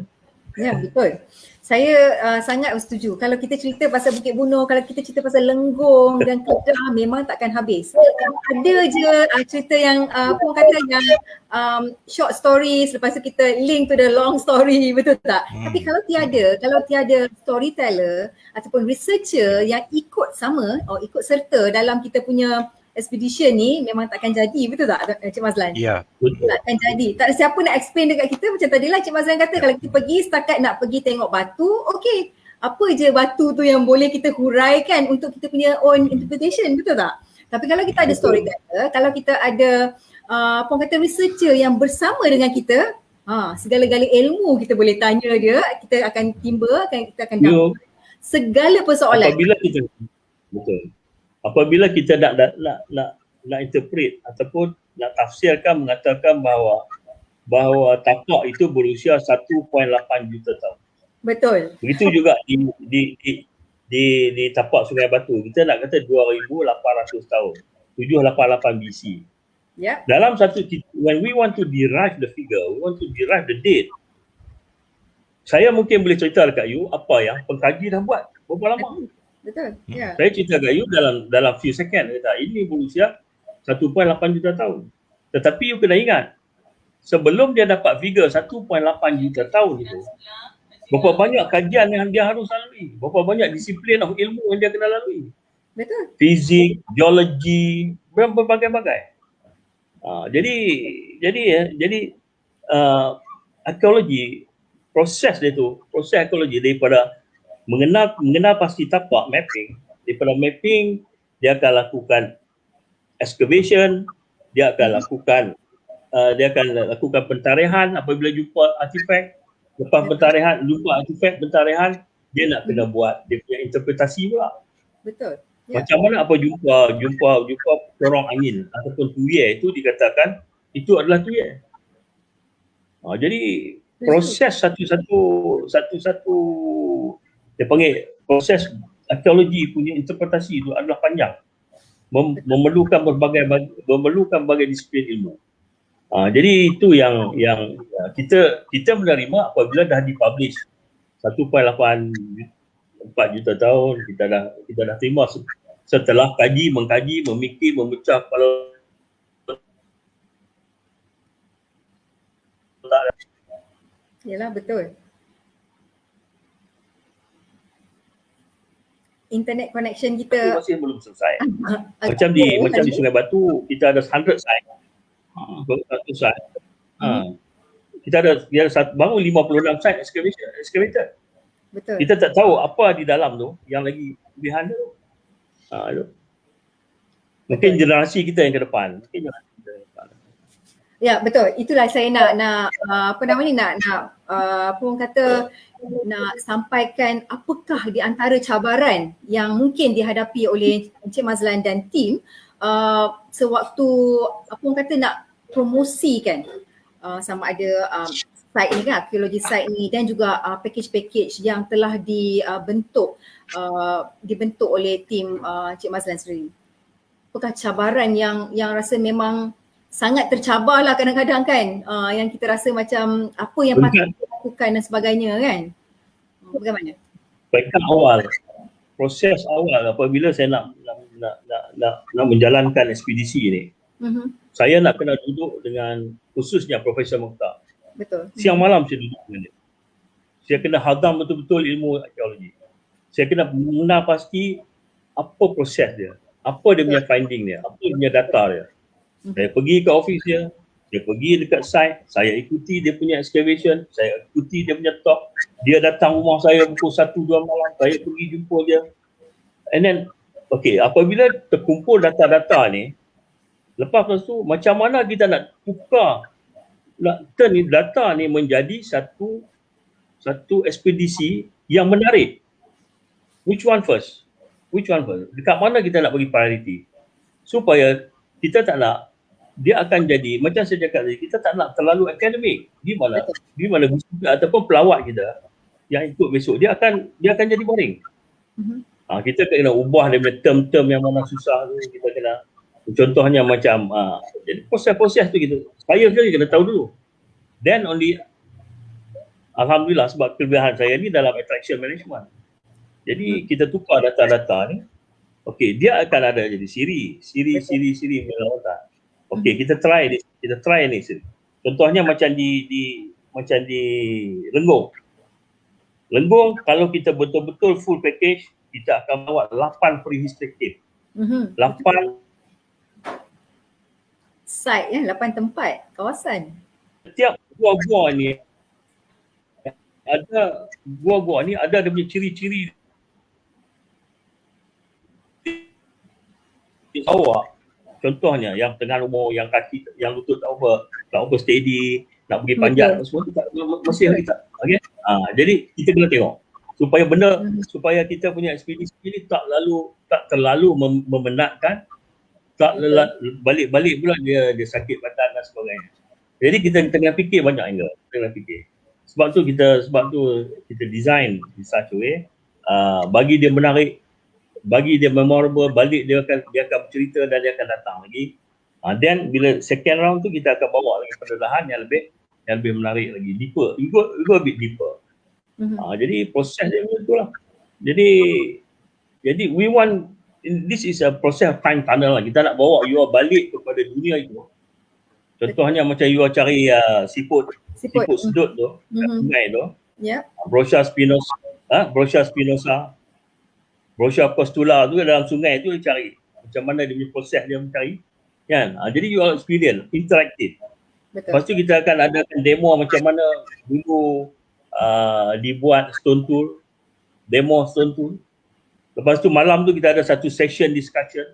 Ya, betul. Saya sangat setuju. Kalau kita cerita pasal Bukit Bunuh, kalau kita cerita pasal Lenggong dan Kedah, memang takkan habis. Ada je cerita yang short story, lepas tu kita link to the long story, betul tak? Tapi kalau tiada storyteller ataupun researcher yang ikut serta dalam kita punya expedition ni, memang takkan jadi, betul tak Cik Mazlan? Ya. Takkan jadi. Tak ada siapa nak explain dekat kita, macam tadilah Cik Mazlan kata, kalau kita pergi setakat nak pergi tengok batu, okey. Apa je batu tu yang boleh kita huraikan untuk kita punya own interpretation, betul tak? Tapi kalau kita ada storyteller, kalau kita ada researcher yang bersama dengan kita, segala-gala ilmu kita boleh tanya dia, kita akan kita akan dapat segala persoalan. Apabila kita nak interpret ataupun nak tafsirkan, mengatakan bahawa tapak itu berusia 1.8 juta tahun. Betul. Begitu juga di tapak Sungai Batu, kita nak kata 2,800 tahun, 788 BC. Yeah. Dalam when we want to derive the figure, we want to derive the date, saya mungkin boleh cerita dekat you apa yang pengkaji dah buat berapa lama. Betul. Yeah. Saya cerita kat you dalam few second, kata ini berusia 1.8 juta tahun. Tetapi you kena ingat, sebelum dia dapat figure 1.8 juta tahun itu, berapa banyak kajian yang dia harus lalui, berapa banyak disiplin of ilmu yang dia kena lalui. Betul. Fizik, geologi, berbagai-bagai. Jadi arkeologi, proses arkeologi daripada mengenal pasti tapak, mapping. Daripada mapping, dia akan lakukan excavation, dia akan lakukan pentarihan apabila jumpa artifak. Lepas jumpa artifak pentarihan, dia nak kena buat dia punya interpretasi pula. Betul. Ya. Macam mana apa jumpa corong angin ataupun tuyul itu dikatakan itu adalah tuyul. Jadi proses satu-satu dia panggil proses arkeologi punya interpretasi itu adalah panjang. Memerlukan berbagai disiplin ilmu. Jadi itu yang kita menerima apabila dah dipublish 1.84 juta tahun, kita dah terima setelah mengkaji, memikir, memecah kalau yalah, betul. Internet connection kita masih belum selesai. Macam di Sungai Batu kita ada 100 site. 100 site. Kita ada bangun 56 site excavator. Betul. Kita tak tahu apa di dalam tu yang lagi behind tu. Mungkin generasi kita yang ke depan. Ya, betul. Itulah saya nak sampaikan apakah di antara cabaran yang mungkin dihadapi oleh Encik Mazlan dan tim sewaktu nak promosikan sama ada site ni kan, arkeologi site ni, dan juga package-package yang telah dibentuk oleh tim Encik Mazlan sendiri. Apakah cabaran yang rasa memang sangat tercabarlah kadang-kadang kan, yang kita rasa macam apa yang patut kita lakukan dan sebagainya kan. Bagaimana? Backup awal, proses awal apabila saya nak menjalankan ekspedisi ni, saya nak kena duduk dengan khususnya Profesor Mokhtar. Betul. Siang malam saya duduk dengan dia. Saya kena hadam betul-betul ilmu arkeologi. Saya kena mengenal pasti apa proses dia, apa dia punya finding dia, apa dia punya data dia. Saya pergi ke office dia, saya pergi dekat site, saya ikuti dia punya excavation, saya ikuti dia punya talk. Dia datang rumah saya pukul 1-2 malam, saya pergi jumpa dia. And then, okay, apabila terkumpul data-data ni, lepas tu macam mana kita nak tukar, nak turn data ni menjadi satu ekspedisi yang menarik. Which one first? Dekat mana kita nak bagi priority? Supaya kita tak nak, dia akan jadi, macam saya cakap tadi, kita tak nak terlalu akademik. Di mana guru ataupun pelawat kita yang ikut besok, dia akan jadi boring. Kita kena ubah dia punya term-term yang mana susah tu, kita kena, contohnya macam, jadi proses-proses tu gitu. Saya sendiri kena tahu dulu. Then only, alhamdulillah sebab kelebihan saya ni dalam attraction management. Jadi kita tukar data-data ni, okey, dia akan ada jadi siri melawatan. Okey, kita try ni siri. Contohnya macam di Lenggong, kalau kita betul-betul full package, kita akan bawa 8 prehistoric. 8 site ya, 8 tempat, kawasan. Setiap gua-gua ni ada dia punya ciri-ciri di bawah. Contohnya yang tengah umur, yang kaki, yang lutut tak over steady, nak pergi panjat semua tu masih kita. Okey. Jadi kita kena tengok supaya kita punya ekspedisi ini tak terlalu memenatkan, tak balik-balik pula dia sakit badan dan sebagainya. Jadi kita kena fikir banyak angle, Sebab tu kita design in such a way bagi dia menarik, bagi dia memorable, balik dia akan bercerita dan dia akan datang lagi. Then bila second round tu kita akan bawa lagi pendedahan yang lebih menarik lagi, deeper, go a bit deeper. Jadi proses dia itulah. Jadi we want, this is a process of time tunnel lah. Kita nak bawa you balik kepada dunia itu. Contohnya macam you cari siput sedut tu, sungai tu. Brochure Spinoza, brochure Postula tu dalam sungai tu dia cari. Macam mana dia punya proses dia mencari. Kan? Jadi you all experience, interaktif. Lepas tu kita akan adakan demo macam mana dulu dibuat stone tool, demo stone tool. Lepas tu malam tu kita ada satu session discussion.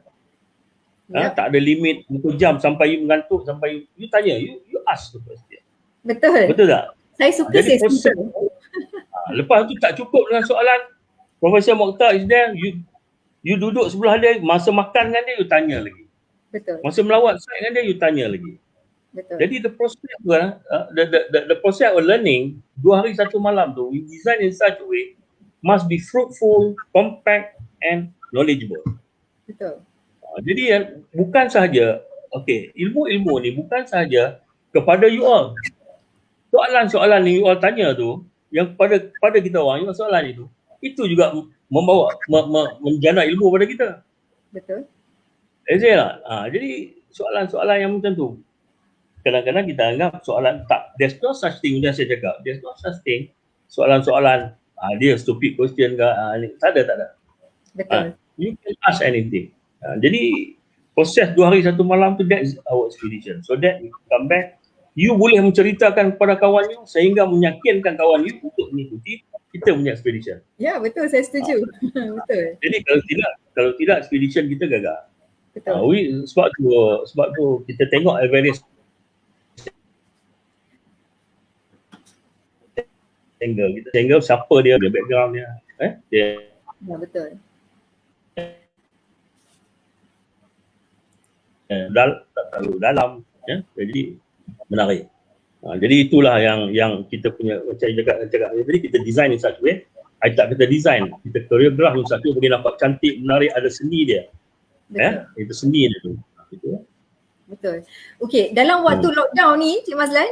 Tak ada limit, berapa jam sampai you mengantuk, sampai you tanya, you ask tu question. Betul tak? Saya suka proses. Lepas tu tak cukup dengan soalan, Profesor Mokhtar is there, you duduk sebelah dia, masa makan dengan dia, you tanya lagi. Betul. Masa melawat site dengan dia, you tanya lagi. Betul. Jadi the process of learning 2 hari 1 malam tu, we design in such a way must be fruitful, compact and knowledgeable. Betul. Jadi bukan sahaja, ilmu-ilmu ni bukan sahaja kepada you all. Soalan-soalan yang you all tanya tu, yang pada kita orang, yang soalan itu juga membawa menjana ilmu pada kita. Betul. Jadi soalan-soalan yang macam tu, kadang-kadang kita anggap soalan tak, there's no such thing, macam saya cakap, there's no such thing, soalan-soalan dia stupid question ke, tak ada. Betul. You can ask anything. Jadi proses 2 hari 1 malam tu, that is our expedition. So that we come back, you boleh menceritakan kepada kawan you sehingga meyakinkan kawan you untuk mengikuti kita punya expedition. Ya, betul, saya setuju. Betul. Jadi kalau tidak expedition kita gagal. Betul. Sebab tu kita tengok various angle, kita tengok siapa dia background dia, dia. Ya, betul. Tak terlalu dalam, jadi menarik. Jadi itulah yang kita punya, macam cakap tadi, kita design in such a way. Tak kita design, kita choreograph in such a way bagi nampak cantik, menarik, ada seni dia. Itu seni dia tu. Betul. Okey, dalam waktu lockdown ni, Cik Mazlan,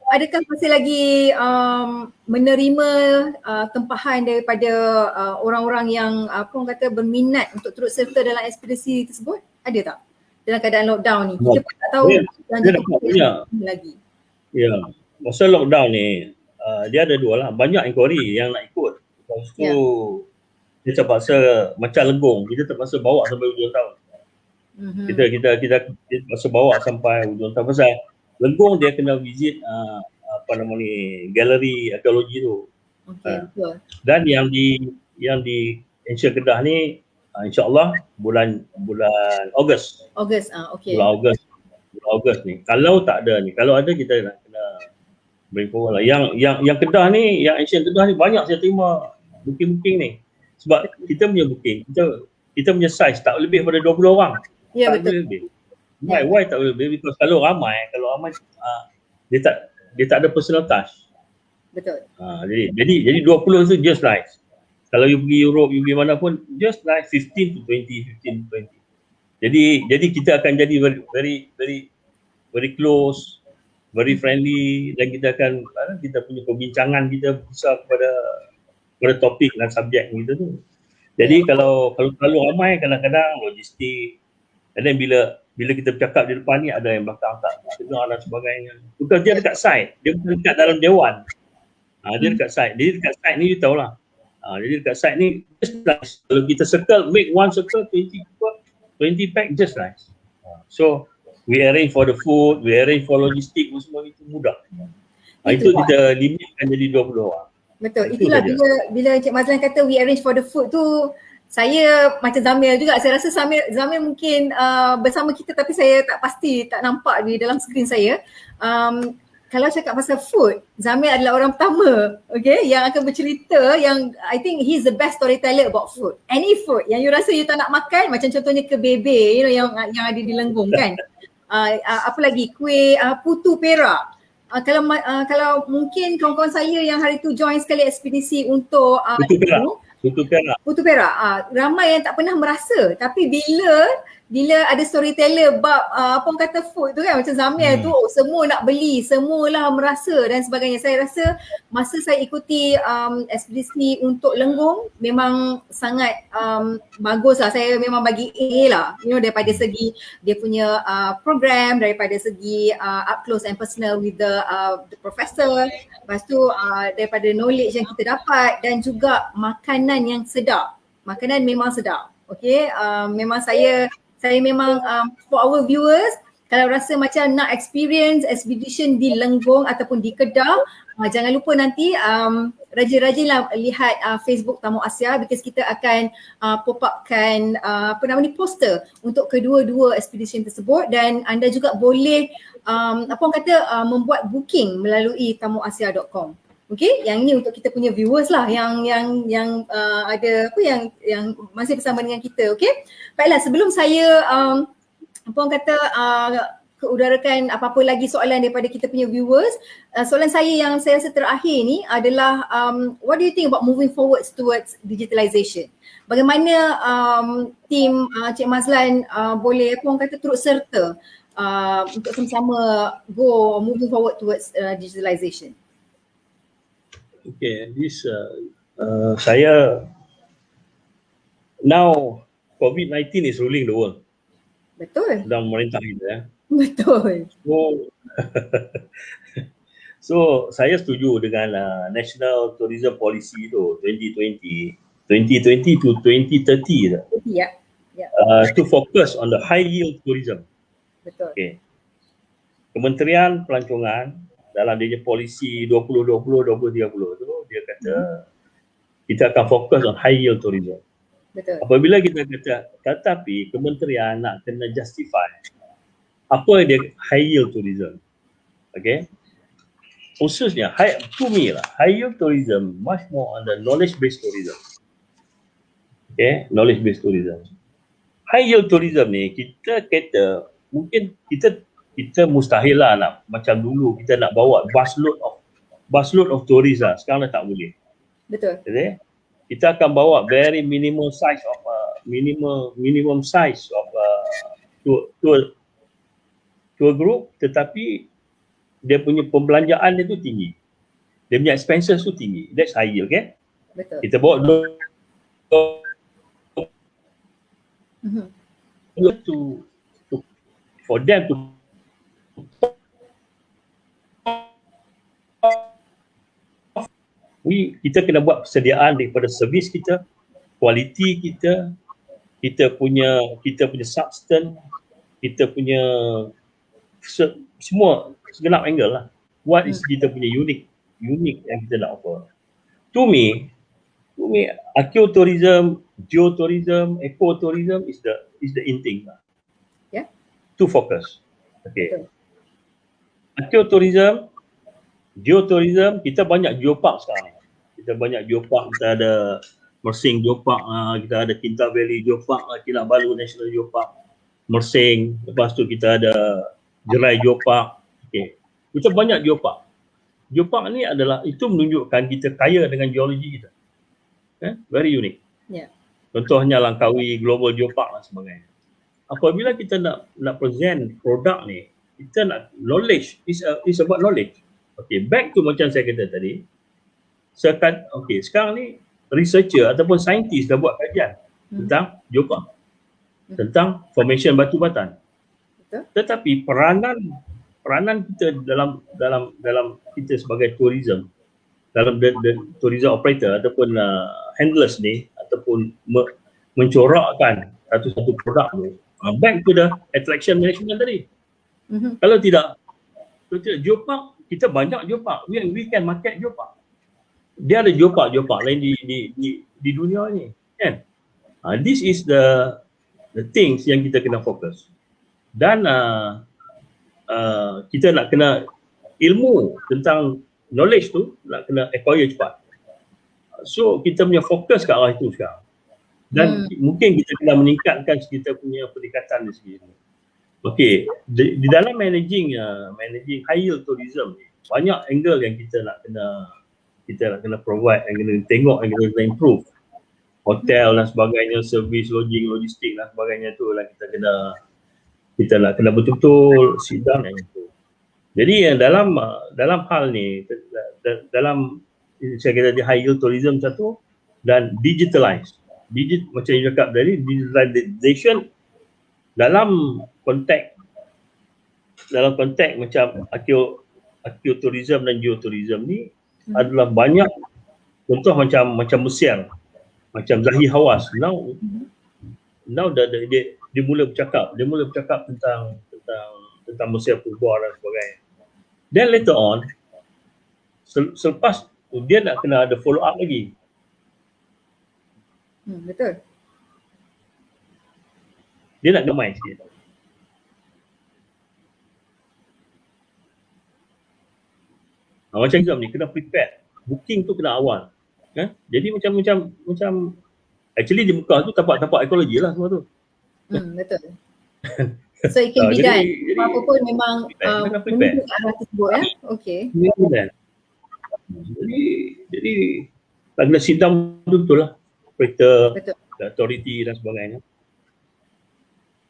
adakah masih lagi menerima tempahan daripada orang-orang yang orang kata berminat untuk turut serta dalam ekspedisi tersebut? Ada tak? Dalam keadaan lockdown ni. Kita pun tak tahu dia dapat banyak lagi. Ya, masa lockdown ni dia ada dua lah. Banyak inquiry yang nak ikut. Lepas tu dia terpaksa macam Legong, kita terpaksa bawa sampai hujung tahun. Kita terpaksa bawa sampai hujung tahun. Pasal Legong dia kena visit galeri arkeologi tu. Betul. Dan yang di Ancient Kedah ni insya-Allah bulan Ogos. Bulan Ogos ni. Kalau tak ada ni, kalau ada kita nak kena berinfo lah. Yang Kedah ni, yang Ancient Kedah ni banyak saya terima booking ni. Sebab kita punya booking, kita punya size tak lebih pada 20 orang. Ya, tak betul. Lebih. Why tak boleh lebih? Because kalau ramai dia tak ada personal touch. Betul. Jadi 20 tu just nice. Kalau you pergi Europe, you pergi mana pun, just nice 15 to 20. Jadi kita akan jadi very close, very friendly, dan kita punya perbincangan kita besar kepada topik dan subjek kita tu. Jadi kalau terlalu ramai, kadang-kadang logistik, dan bila kita bercakap di depan ni ada yang belakang tak dengar dan sebagainya. Bukan dia dekat side, dia bukan dekat dalam dewan. Dia dekat side. Jadi dekat side ni you tahulah. Jadi dekat side ni just nice. Kalau kita circle, make one circle 20 people, 20 pack, just nice. So we arrange for the food, we arrange for logistik, semua itu mudah. Itu kita limitkan jadi 20 orang. Betul. Itulah bila Encik Mazlan kata we arrange for the food tu, saya macam Zamir juga. Saya rasa Zamir mungkin bersama kita tapi saya tak pasti, tak nampak di dalam skrin saya. Kalau cakap pasal food, Zamir adalah orang pertama yang akan bercerita, yang I think he's the best storyteller about food. Any food yang you rasa you tak nak makan, macam contohnya ke bebe yang ada di Lenggong kan. Apa lagi, kuih putu perak. Kalau mungkin kawan-kawan saya yang hari tu join sekali ekspedisi untuk Putu Perak. Ramai yang tak pernah merasa, tapi bila ada storyteller bab apa orang kata food tu kan, macam Zamir tu semua nak beli, semualah merasa dan sebagainya. Saya rasa masa saya ikuti ekspedisi untuk Lenggong memang sangat bagus lah. Saya memang bagi A lah, daripada segi dia punya program, daripada segi up close and personal with the professor, lepas tu daripada knowledge yang kita dapat, dan juga makanan yang sedap. Makanan memang sedap. Memang saya memang for our viewers, kalau rasa macam nak experience expedition di Lenggong ataupun di Kedah, jangan lupa nanti rajin-rajinlah lihat Facebook Tamu Asia, because kita akan pop upkan poster untuk kedua-dua expedition tersebut, dan anda juga boleh membuat booking melalui tamuasia.com. Yang ini untuk kita punya viewers lah yang ada yang masih bersama dengan kita. Baiklah, sebelum saya keudarakan apa-apa lagi soalan daripada kita punya viewers, soalan saya yang saya rasa terakhir ni adalah what do you think about moving forward towards digitalization? Bagaimana tim Cik Mazlan boleh turut serta untuk sama-sama moving forward towards digitalization? Saya now COVID-19 is ruling the world. Betul. Dalam memerintah kita. Betul. So saya setuju dengan National Tourism Policy tu 2020 to 2030 to focus on the high yield tourism. Betul. Kementerian Pelancongan dalam dia polisi 2020-2030 tu dia kata kita akan fokus on high yield tourism. Betul. Apabila kita kata, tetapi kementerian nak kena justify apa dia high yield tourism. Khususnya high yield tourism much more on the knowledge based tourism. Knowledge based tourism. High yield tourism ni kita kata mungkin kita mustahil lah nak macam dulu kita nak bawa busload of tourist lah. Sekarang dah tak boleh. Betul. Kita akan bawa very minimum size of tour group, tetapi dia punya pembelanjaan dia tu tinggi. Dia punya expenses tu tinggi. That's high yield, okay? Betul. Kita bawa to for them to kita kena buat persediaan daripada servis kita, kualiti kita, kita punya substance, kita punya semua segenap angle lah. What is kita punya unique yang kita nak offer. To me archaeotourism, geotourism, ecotourism is the in thing lah. Yeah. To focus. Okay. Archaeotourism, geotourism, kita banyak geopark sekarang. Kita banyak geopark, kita ada Mersing Geopark, kita ada Kinta Valley Geopark, Kinabalu National Geopark, Mersing, lepas tu kita ada Jerai Geopark. Okay. Kita banyak geopark. Geopark ni adalah, itu menunjukkan kita kaya dengan geologi kita. Very unique. Yeah. Contohnya Langkawi Global Geopark dan sebagainya. Apabila kita nak present produk ni, kita nak knowledge, is about knowledge. Okay, back to macam saya kata tadi, sekarang ni researcher ataupun saintis dah buat kajian tentang geopark, tentang formation batu batan. Tetapi peranan kita dalam kita sebagai tourism, dalam the tourism operator ataupun handlers ni, ataupun mencorakkan satu produk tu, back to the attraction management tadi. Kalau tidak geopark, kita banyak geopark, we can market geopark. Dia ada geopark lain di dunia ni, kan? This is the things yang kita kena fokus. Dan kita nak kena ilmu tentang knowledge tu nak kena acquire cepat. So kita punya fokus ke arah itu sekarang. Dan mungkin kita kena meningkatkan kita punya pendekatan di segi ini. Okey, di dalam managing high yield tourism ni, banyak angle yang kita nak kena provide, yang kena tengok, yang kena improve. Hotel dan sebagainya, servis, lodging, logistik dan sebagainya tu lah kita nak kena betul-betul sidang yang itu. Jadi dalam hal ni, dalam saya kata di high yield tourism satu, dan digitalize. Macam yang cakap tadi, digitalization dalam konteks macam archaeotourism dan geotourism ni adalah banyak contoh macam Mesir, macam Zahi Hawass. Now dia mula bercakap tentang Mesir purba dan sebagainya. Then later on, selepas dia nak kena ada follow up lagi. Betul. Dia nak gemai sikit. Macam exam ni kena prepare. Booking tu kena awal. Jadi macam actually di Mekah tu tapak-tapak ekologi lah semua tu. Betul. So it can be done. Apa pun memang menuju ke arah tersebut ya. Okey. Jadi tak kena sidang betul lah. Operator, authority dan sebagainya.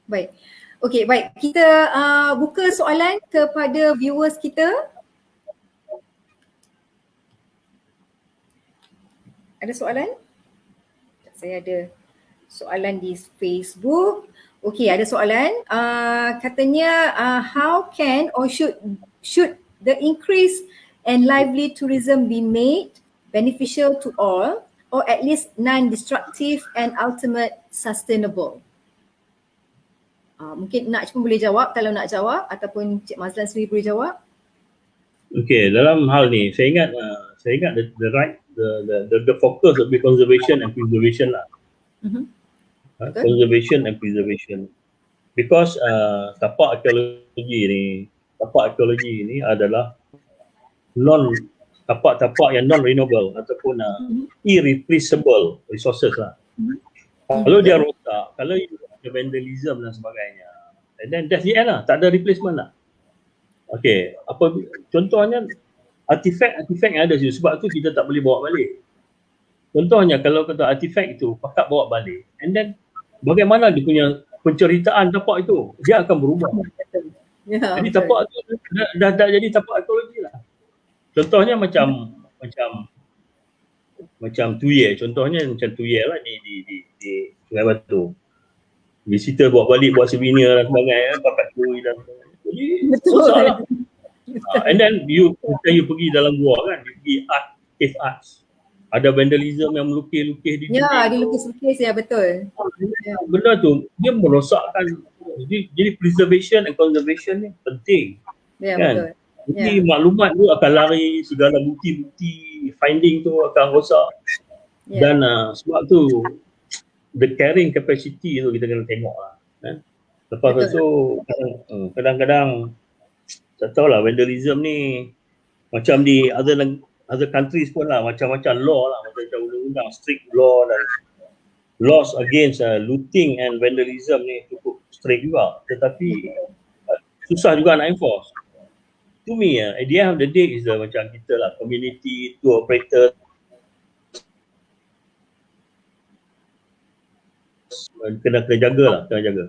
Baik. Okey, baik. Kita buka soalan kepada viewers kita. Ada soalan? Saya ada soalan di Facebook. Okey, ada soalan. Katanya how can or should the increase and lively tourism be made beneficial to all or at least non-destructive and ultimate sustainable? Mungkin Nak pun boleh jawab kalau nak jawab, ataupun Cik Mazlan sendiri boleh jawab. Okey, dalam hal ni saya ingat the focus will be conservation and preservation lah. Conservation and preservation. Because tapak arkeologi ni adalah tapak yang non-renewable ataupun irreplaceable resources lah. Kalau dia rosak, kalau ada vandalism dan sebagainya, and then that's the end lah, tak ada replacement lah. Okay, contohnya artifak yang ada situ, sebab tu kita tak boleh bawa balik. Contohnya kalau kata artifak itu pakat bawa balik, and then bagaimana dia punya penceritaan tapak itu, dia akan berubah. Jadi betul. tapak tu dah jadi tapak ekologi lah. Contohnya macam tuye, contohnya macam tuye lah di Sungai Batu. Visitor bawa balik buat souvenir dan sebagainya, pakai kuih dan sebagainya. Jadi susah lah. And then you pergi dalam gua kan, you pergi cave arts. Ada vandalism yang melukis-lukis di dinding. Ya, dilukis-lukis ya, betul. Benda tu dia merosakkan. Jadi preservation and conservation ni penting. Ya, kan? betul. Jadi maklumat tu akan lari, segala bukti-bukti finding tu akan rosak. Ya. Dan sebab tu the carrying capacity tu kita kena tengok lah. Kan? Lepas tu kadang-kadang tak tahulah vandalism ni macam di other countries pun lah, macam-macam law lah, macam undang-undang strict law dan laws against looting and vandalism ni cukup strict juga, tetapi susah juga nak enforce. To me, at the end of the day is macam kita lah, community, tour operator kena jaga lah, kena jaga.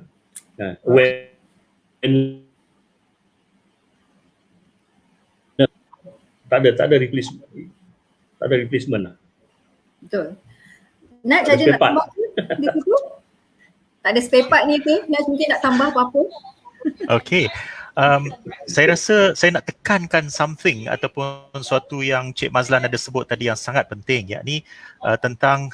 When tak ada replacement. Tak ada replacement lah. Betul. Nak ada nak tambah di situ? Tak ada spare part ni ke? Nak mungkin nak tambah apa-apa? Okay. Saya rasa saya nak tekankan something ataupun suatu yang Cik Mazlan ada sebut tadi yang sangat penting, yakni tentang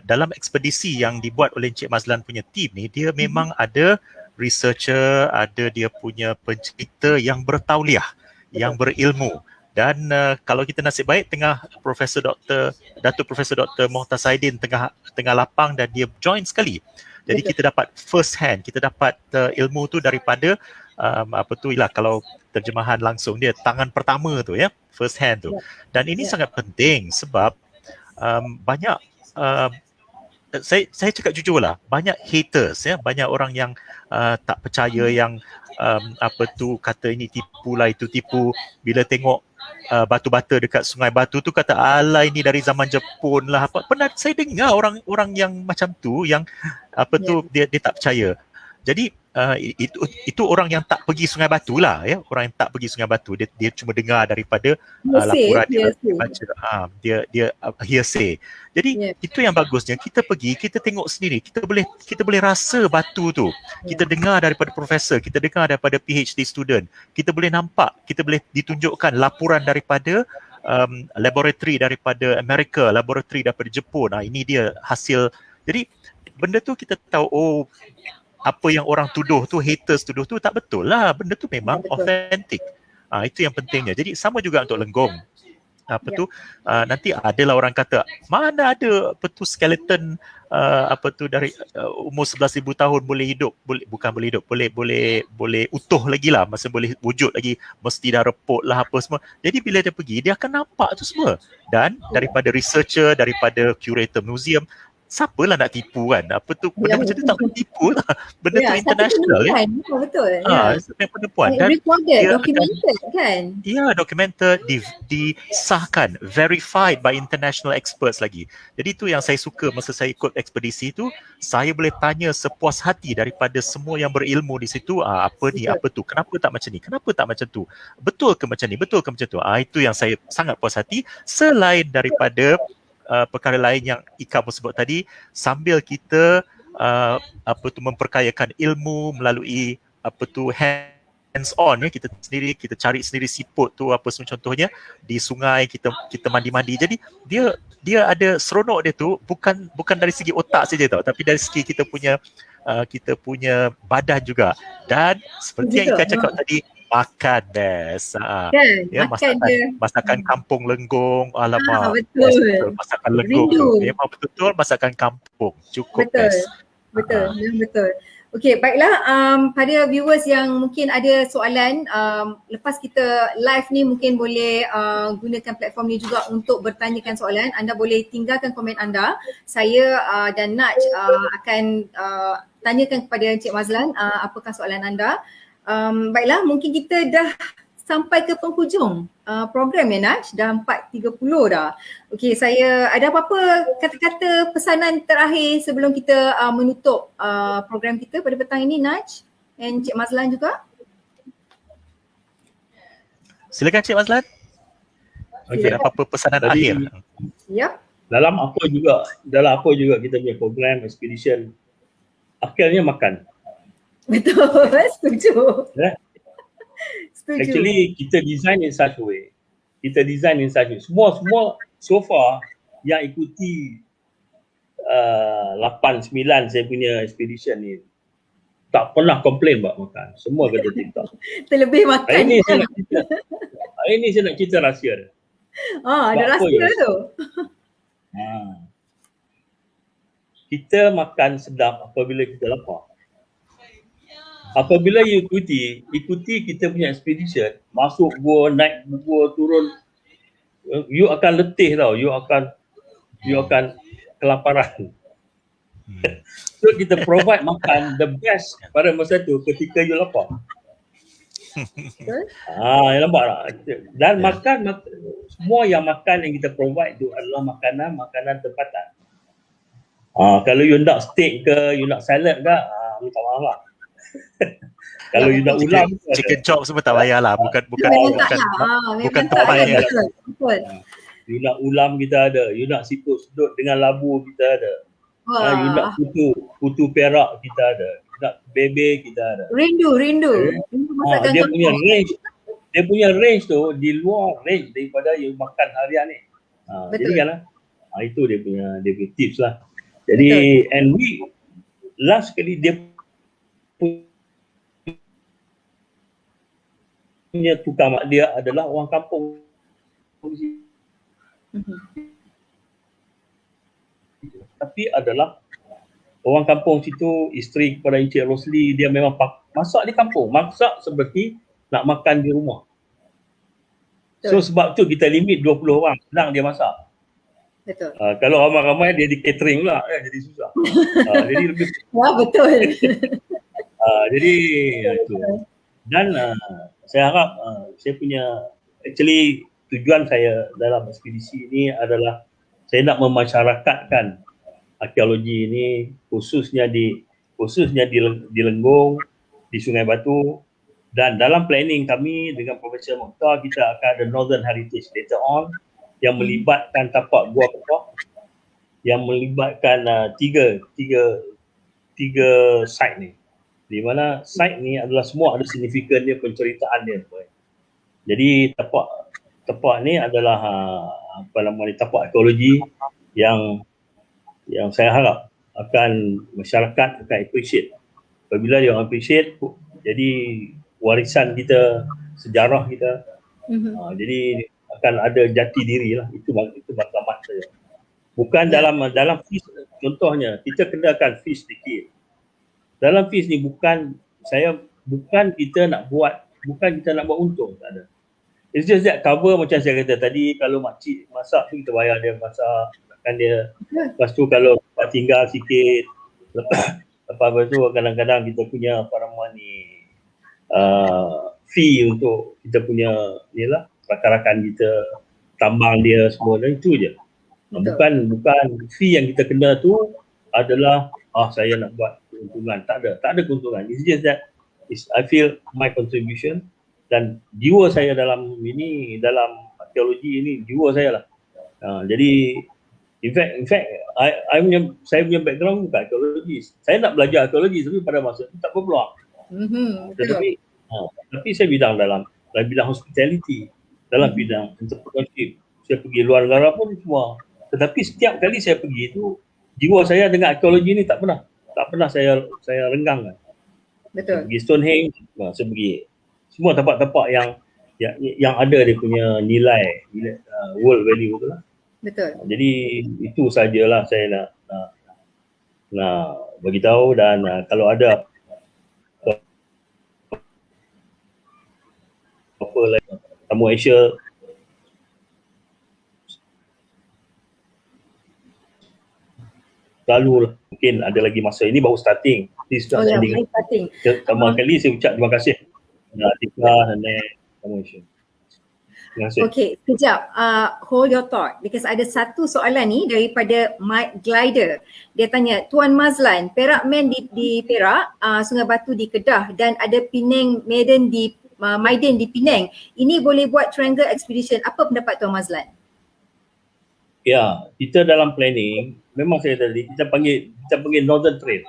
dalam ekspedisi yang dibuat oleh Cik Mazlan punya team ni, dia memang ada researcher, ada dia punya pencerita yang bertauliah, yang berilmu. Dan kalau kita nasib baik tengah Datuk Profesor Dr. Mohtar Saidin tengah lapang dan dia join sekali. Jadi kita dapat first hand, kita dapat ilmu tu daripada kalau terjemahan langsung dia tangan pertama tu ya, first hand tu. Dan ini sangat penting sebab banyak saya cakap jujur lah, banyak haters ya, banyak orang yang tak percaya, yang kata ini tipu lah, itu tipu. Bila tengok batu-bata dekat Sungai Batu tu kata alah ini dari zaman Jepun lah. Pernah saya dengar orang yang macam tu, yang dia tak percaya. Jadi itu orang yang tak pergi Sungai Batu lah ya, orang yang tak pergi Sungai Batu, dia cuma dengar daripada laporan dia baca, dia hearsay. Jadi itu yang bagusnya, kita pergi, kita tengok sendiri, kita boleh rasa batu tu, kita dengar daripada profesor, kita dengar daripada PhD student, kita boleh nampak, kita boleh ditunjukkan laporan daripada laboratory daripada Amerika, laboratory daripada Jepun. Ini dia hasil. Jadi benda tu kita tahu, apa yang orang tuduh tu, haters tuduh tu tak betul lah. Benda tu memang authentic. Itu yang pentingnya. Jadi sama juga untuk Lenggong. Nanti adalah orang kata, mana ada skeleton dari umur 11,000 tahun boleh hidup, boleh utuh lagi lah, masih boleh wujud lagi, mesti dah repot lah apa semua. Jadi bila dia pergi, dia akan nampak tu semua. Dan daripada researcher, daripada curator museum, siapalah nak tipu kan? Benda macam tu tak boleh tipu lah. Benda tu international ya. Betul. Penipuan. Dan recorded, documented kan? Ya, documented, disahkan, verified by international experts lagi. Jadi itu yang saya suka masa saya ikut ekspedisi tu, saya boleh tanya sepuas hati daripada semua yang berilmu di situ, apa ni, apa tu, kenapa tak macam ni, kenapa tak macam tu, betul ke macam ni, betul ke macam tu. Itu yang saya sangat puas hati, selain daripada perkara lain yang Ika pun sebut tadi, sambil kita memperkayakan ilmu melalui hands on ya, kita cari sendiri siput tu apa semua, contohnya di sungai kita mandi-mandi. Jadi dia ada seronok dia tu, bukan dari segi otak saja tau, tapi dari segi kita punya badan juga. Dan seperti yang Ika cakap tadi, makan best. Masakan kampung Lenggong. Alamak. Betul. Masakan Lenggong tu memang betul masakan kampung. Cukup best. Betul. Okey, baiklah, pada viewers yang mungkin ada soalan, lepas kita live ni mungkin boleh gunakan platform ni juga untuk bertanyakan soalan. Anda boleh tinggalkan komen anda. Saya dan Naj akan tanyakan kepada Encik Mazlan apakah soalan anda. Baiklah, mungkin kita dah sampai ke penghujung program ya Naj, dah 4.30 dah. Okey, saya ada apa-apa kata-kata pesanan terakhir sebelum kita menutup program kita pada petang ini, Naj? Dan Encik Mazlan juga? Silakan Cik Mazlan. Okey. Apa-apa pesanan Jadi, akhir? Ya. dalam apa juga kita punya program expedition, akhirnya makan. Betul. Setuju. Ya. Setuju. Actually kita design in such a way. Semua so far yang ikuti 8-9 saya punya expedition ni tak pernah komplain buat makan. Semua kata tip-top. Terlebih makan. Hari ni saya nak cerita rahsia dia. Ada Sebab apa rahsia ya? tu. Kita makan sedap apabila kita lapar. Apabila you ikuti kita punya expedition, masuk gua, naik gua, turun, you akan letih tau, you akan kelaparan. So kita provide makan the best pada masa tu ketika you lapar. Nampak tak? Dan makan semua yang kita provide tu adalah makanan tempatan. Kalau you nak steak ke, you nak salad ke, minta maaf lah. Kalau you nak ulam, chicken chop semua tak payahlah, bukan tempat ya. Betul. You nak ulam kita ada, you nak siput sedut dengan labu kita ada. You nak putu perak kita ada, you nak bebe kita ada. Rindu masakan dia punya range tu di luar range daripada you makan harian ni. Jadi kan itu dia punya tips lah. Jadi betul. And we last kali dia punya tukang mak dia adalah orang kampung. Tapi adalah orang kampung situ, isteri kepada Encik Rosli, dia memang masak di kampung, masak seperti nak makan di rumah. So sebab tu kita limit 20 orang, senang dia masak. Betul. Kalau ramai-ramai dia di catering pula, jadi susah. Jadi lebih betul. Jadi itu. Dan saya harap saya punya tujuan saya dalam ekspedisi ini adalah saya nak memasyarakatkan arkeologi ini khususnya di Lenggong, di Sungai Batu, dan dalam planning kami dengan Profesor Mokhtar kita akan ada Northern Heritage later on yang melibatkan tapak Gua Pekah, yang melibatkan tiga site ni, di mana site ni adalah semua ada signifikan dia, penceritaan dia. Jadi tapak ni adalah tapak arkeologi yang saya harap akan masyarakat akan appreciate. Apabila dia appreciate, jadi warisan kita, sejarah kita, jadi akan ada jati diri lah. Itu matlamat saya. Bukan dalam fees, contohnya kita kenakan fees sedikit. Dalam fees ni bukan kita nak buat untung, tak ada. It's just that cover macam saya kata tadi, kalau makcik masak tu kita bayar dia masak, makan dia. Lepas tu kalau tempat tinggal sikit, lepas tu kadang-kadang kita punya fee untuk kita punya rakan-rakan kita, tambang dia semua, dan itu je. Bukan fee yang kita kena tu adalah saya nak buat keuntungan. Tak ada keuntungan. It's just that I feel my contribution dan jiwa saya dalam arkeologi ini, jiwa saya lah. Jadi in fact saya punya background bukan arkeologi. Saya nak belajar arkeologi tapi pada masa itu tak berpeluang. Tapi saya dalam bidang hospitality, dalam bidang entrepreneurship. Saya pergi luar negara pun semua. Tetapi setiap kali saya pergi itu, jiwa saya dengan arkeologi ni tak pernah saya renggangkan. Betul. Pergi Stonehenge, saya pergi. Semua tempat-tempat yang ada dia punya nilai world value tu lah. Betul. Jadi itu sajalah saya nak bagi tahu, dan kalau ada apa lagi tamu Asia selalu mungkin ada lagi masa, ini baru starting. Baru starting. Pertama kali saya ucap terima kasih Tika dan tamu Asia. Terima kasih. Okay, sekejap. Hold your thought, because ada satu soalan ni daripada Mike Glider. Dia tanya, Tuan Mazlan, Perak Man di Perak, Sungai Batu di Kedah, dan ada Penang Maiden di Maiden di Penang. Ini boleh buat Triangle Expedition. Apa pendapat Tuan Mazlan? Ya, kita dalam planning, memang saya tadi, kita panggil Northern Trail.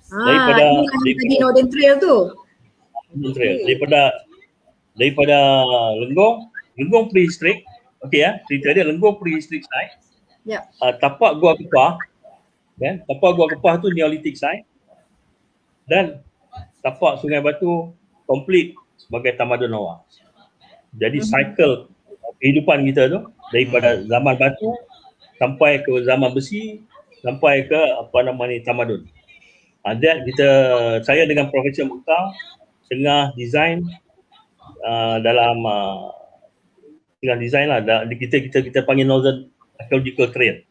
Ini yang tadi Northern Trail tu. Northern Trail. Daripada Lenggong Pre-District, okey ya, cerita dia Lenggong Pre-District site. Ya. Tapak Gua Kepah, kan? Tapak Gua Kepah tu Neolithic site. Dan tapak Sungai Batu komplit sebagai tamadun awal. Jadi cycle kehidupan kita tu daripada zaman batu sampai ke zaman besi sampai ke tamadun. Dan saya dengan Profesor Mukhtar tengah design dalam tengah design lah kita panggil Northern Archaeological Trail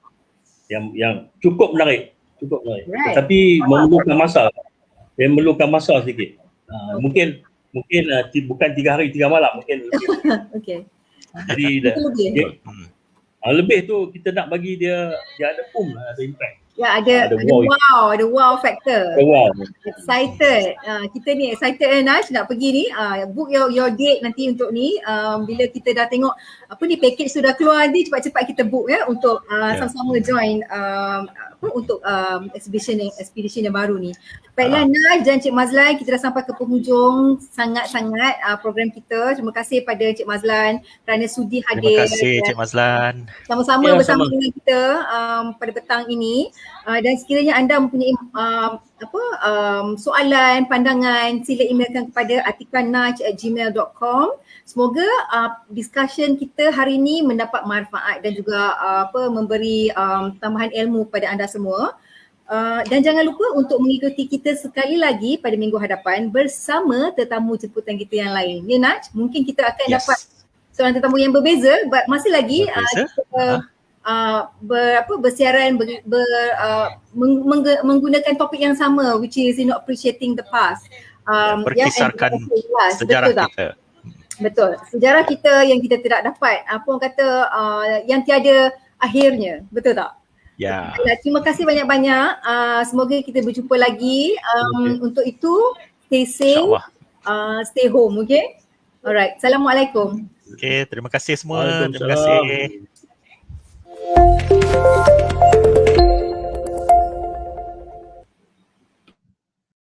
yang cukup menarik. Right. Tetapi memerlukan masa sedikit. Mungkin bukan 3 hari 3 malam, mungkin lebih. Okey. Jadi lebih tu kita nak bagi dia ada ada impact. Ya, ada wow factor. Wow. Excited. Kita ni excited Nash nak pergi ni. Book your date nanti untuk ni. Bila kita dah tengok package sudah keluar nanti, cepat-cepat kita book ya untuk sama-sama join untuk expedition yang baru ni. Baiklah Nash dan Cik Mazlan, kita dah sampai ke penghujung sangat-sangat program kita. Terima kasih pada Cik Mazlan kerana sudi hadir. Terima kasih Cik Mazlan. Sama-sama bersama dengan kita pada petang ini. Dan sekiranya anda mempunyai soalan, pandangan, sila emailkan kepada atikanach@gmail.com. Semoga discussion kita hari ini mendapat manfaat dan juga memberi tambahan ilmu kepada anda semua. Dan jangan lupa untuk mengikuti kita sekali lagi pada minggu hadapan bersama tetamu jemputan kita yang lain. Ya Nach, mungkin kita akan dapat seorang tetamu yang berbeza, but masih lagi bersiaran menggunakan topik yang sama, which is appreciating the past. Berkisarkan sejarah kita. Betul, sejarah kita yang kita tidak dapat, orang kata yang tiada akhirnya, betul tak? Ya. Terima kasih banyak-banyak. Semoga kita berjumpa lagi. Untuk itu, stay safe, stay home, okay? Alright, Assalamualaikum. Okay, terima kasih semua. Terima kasih.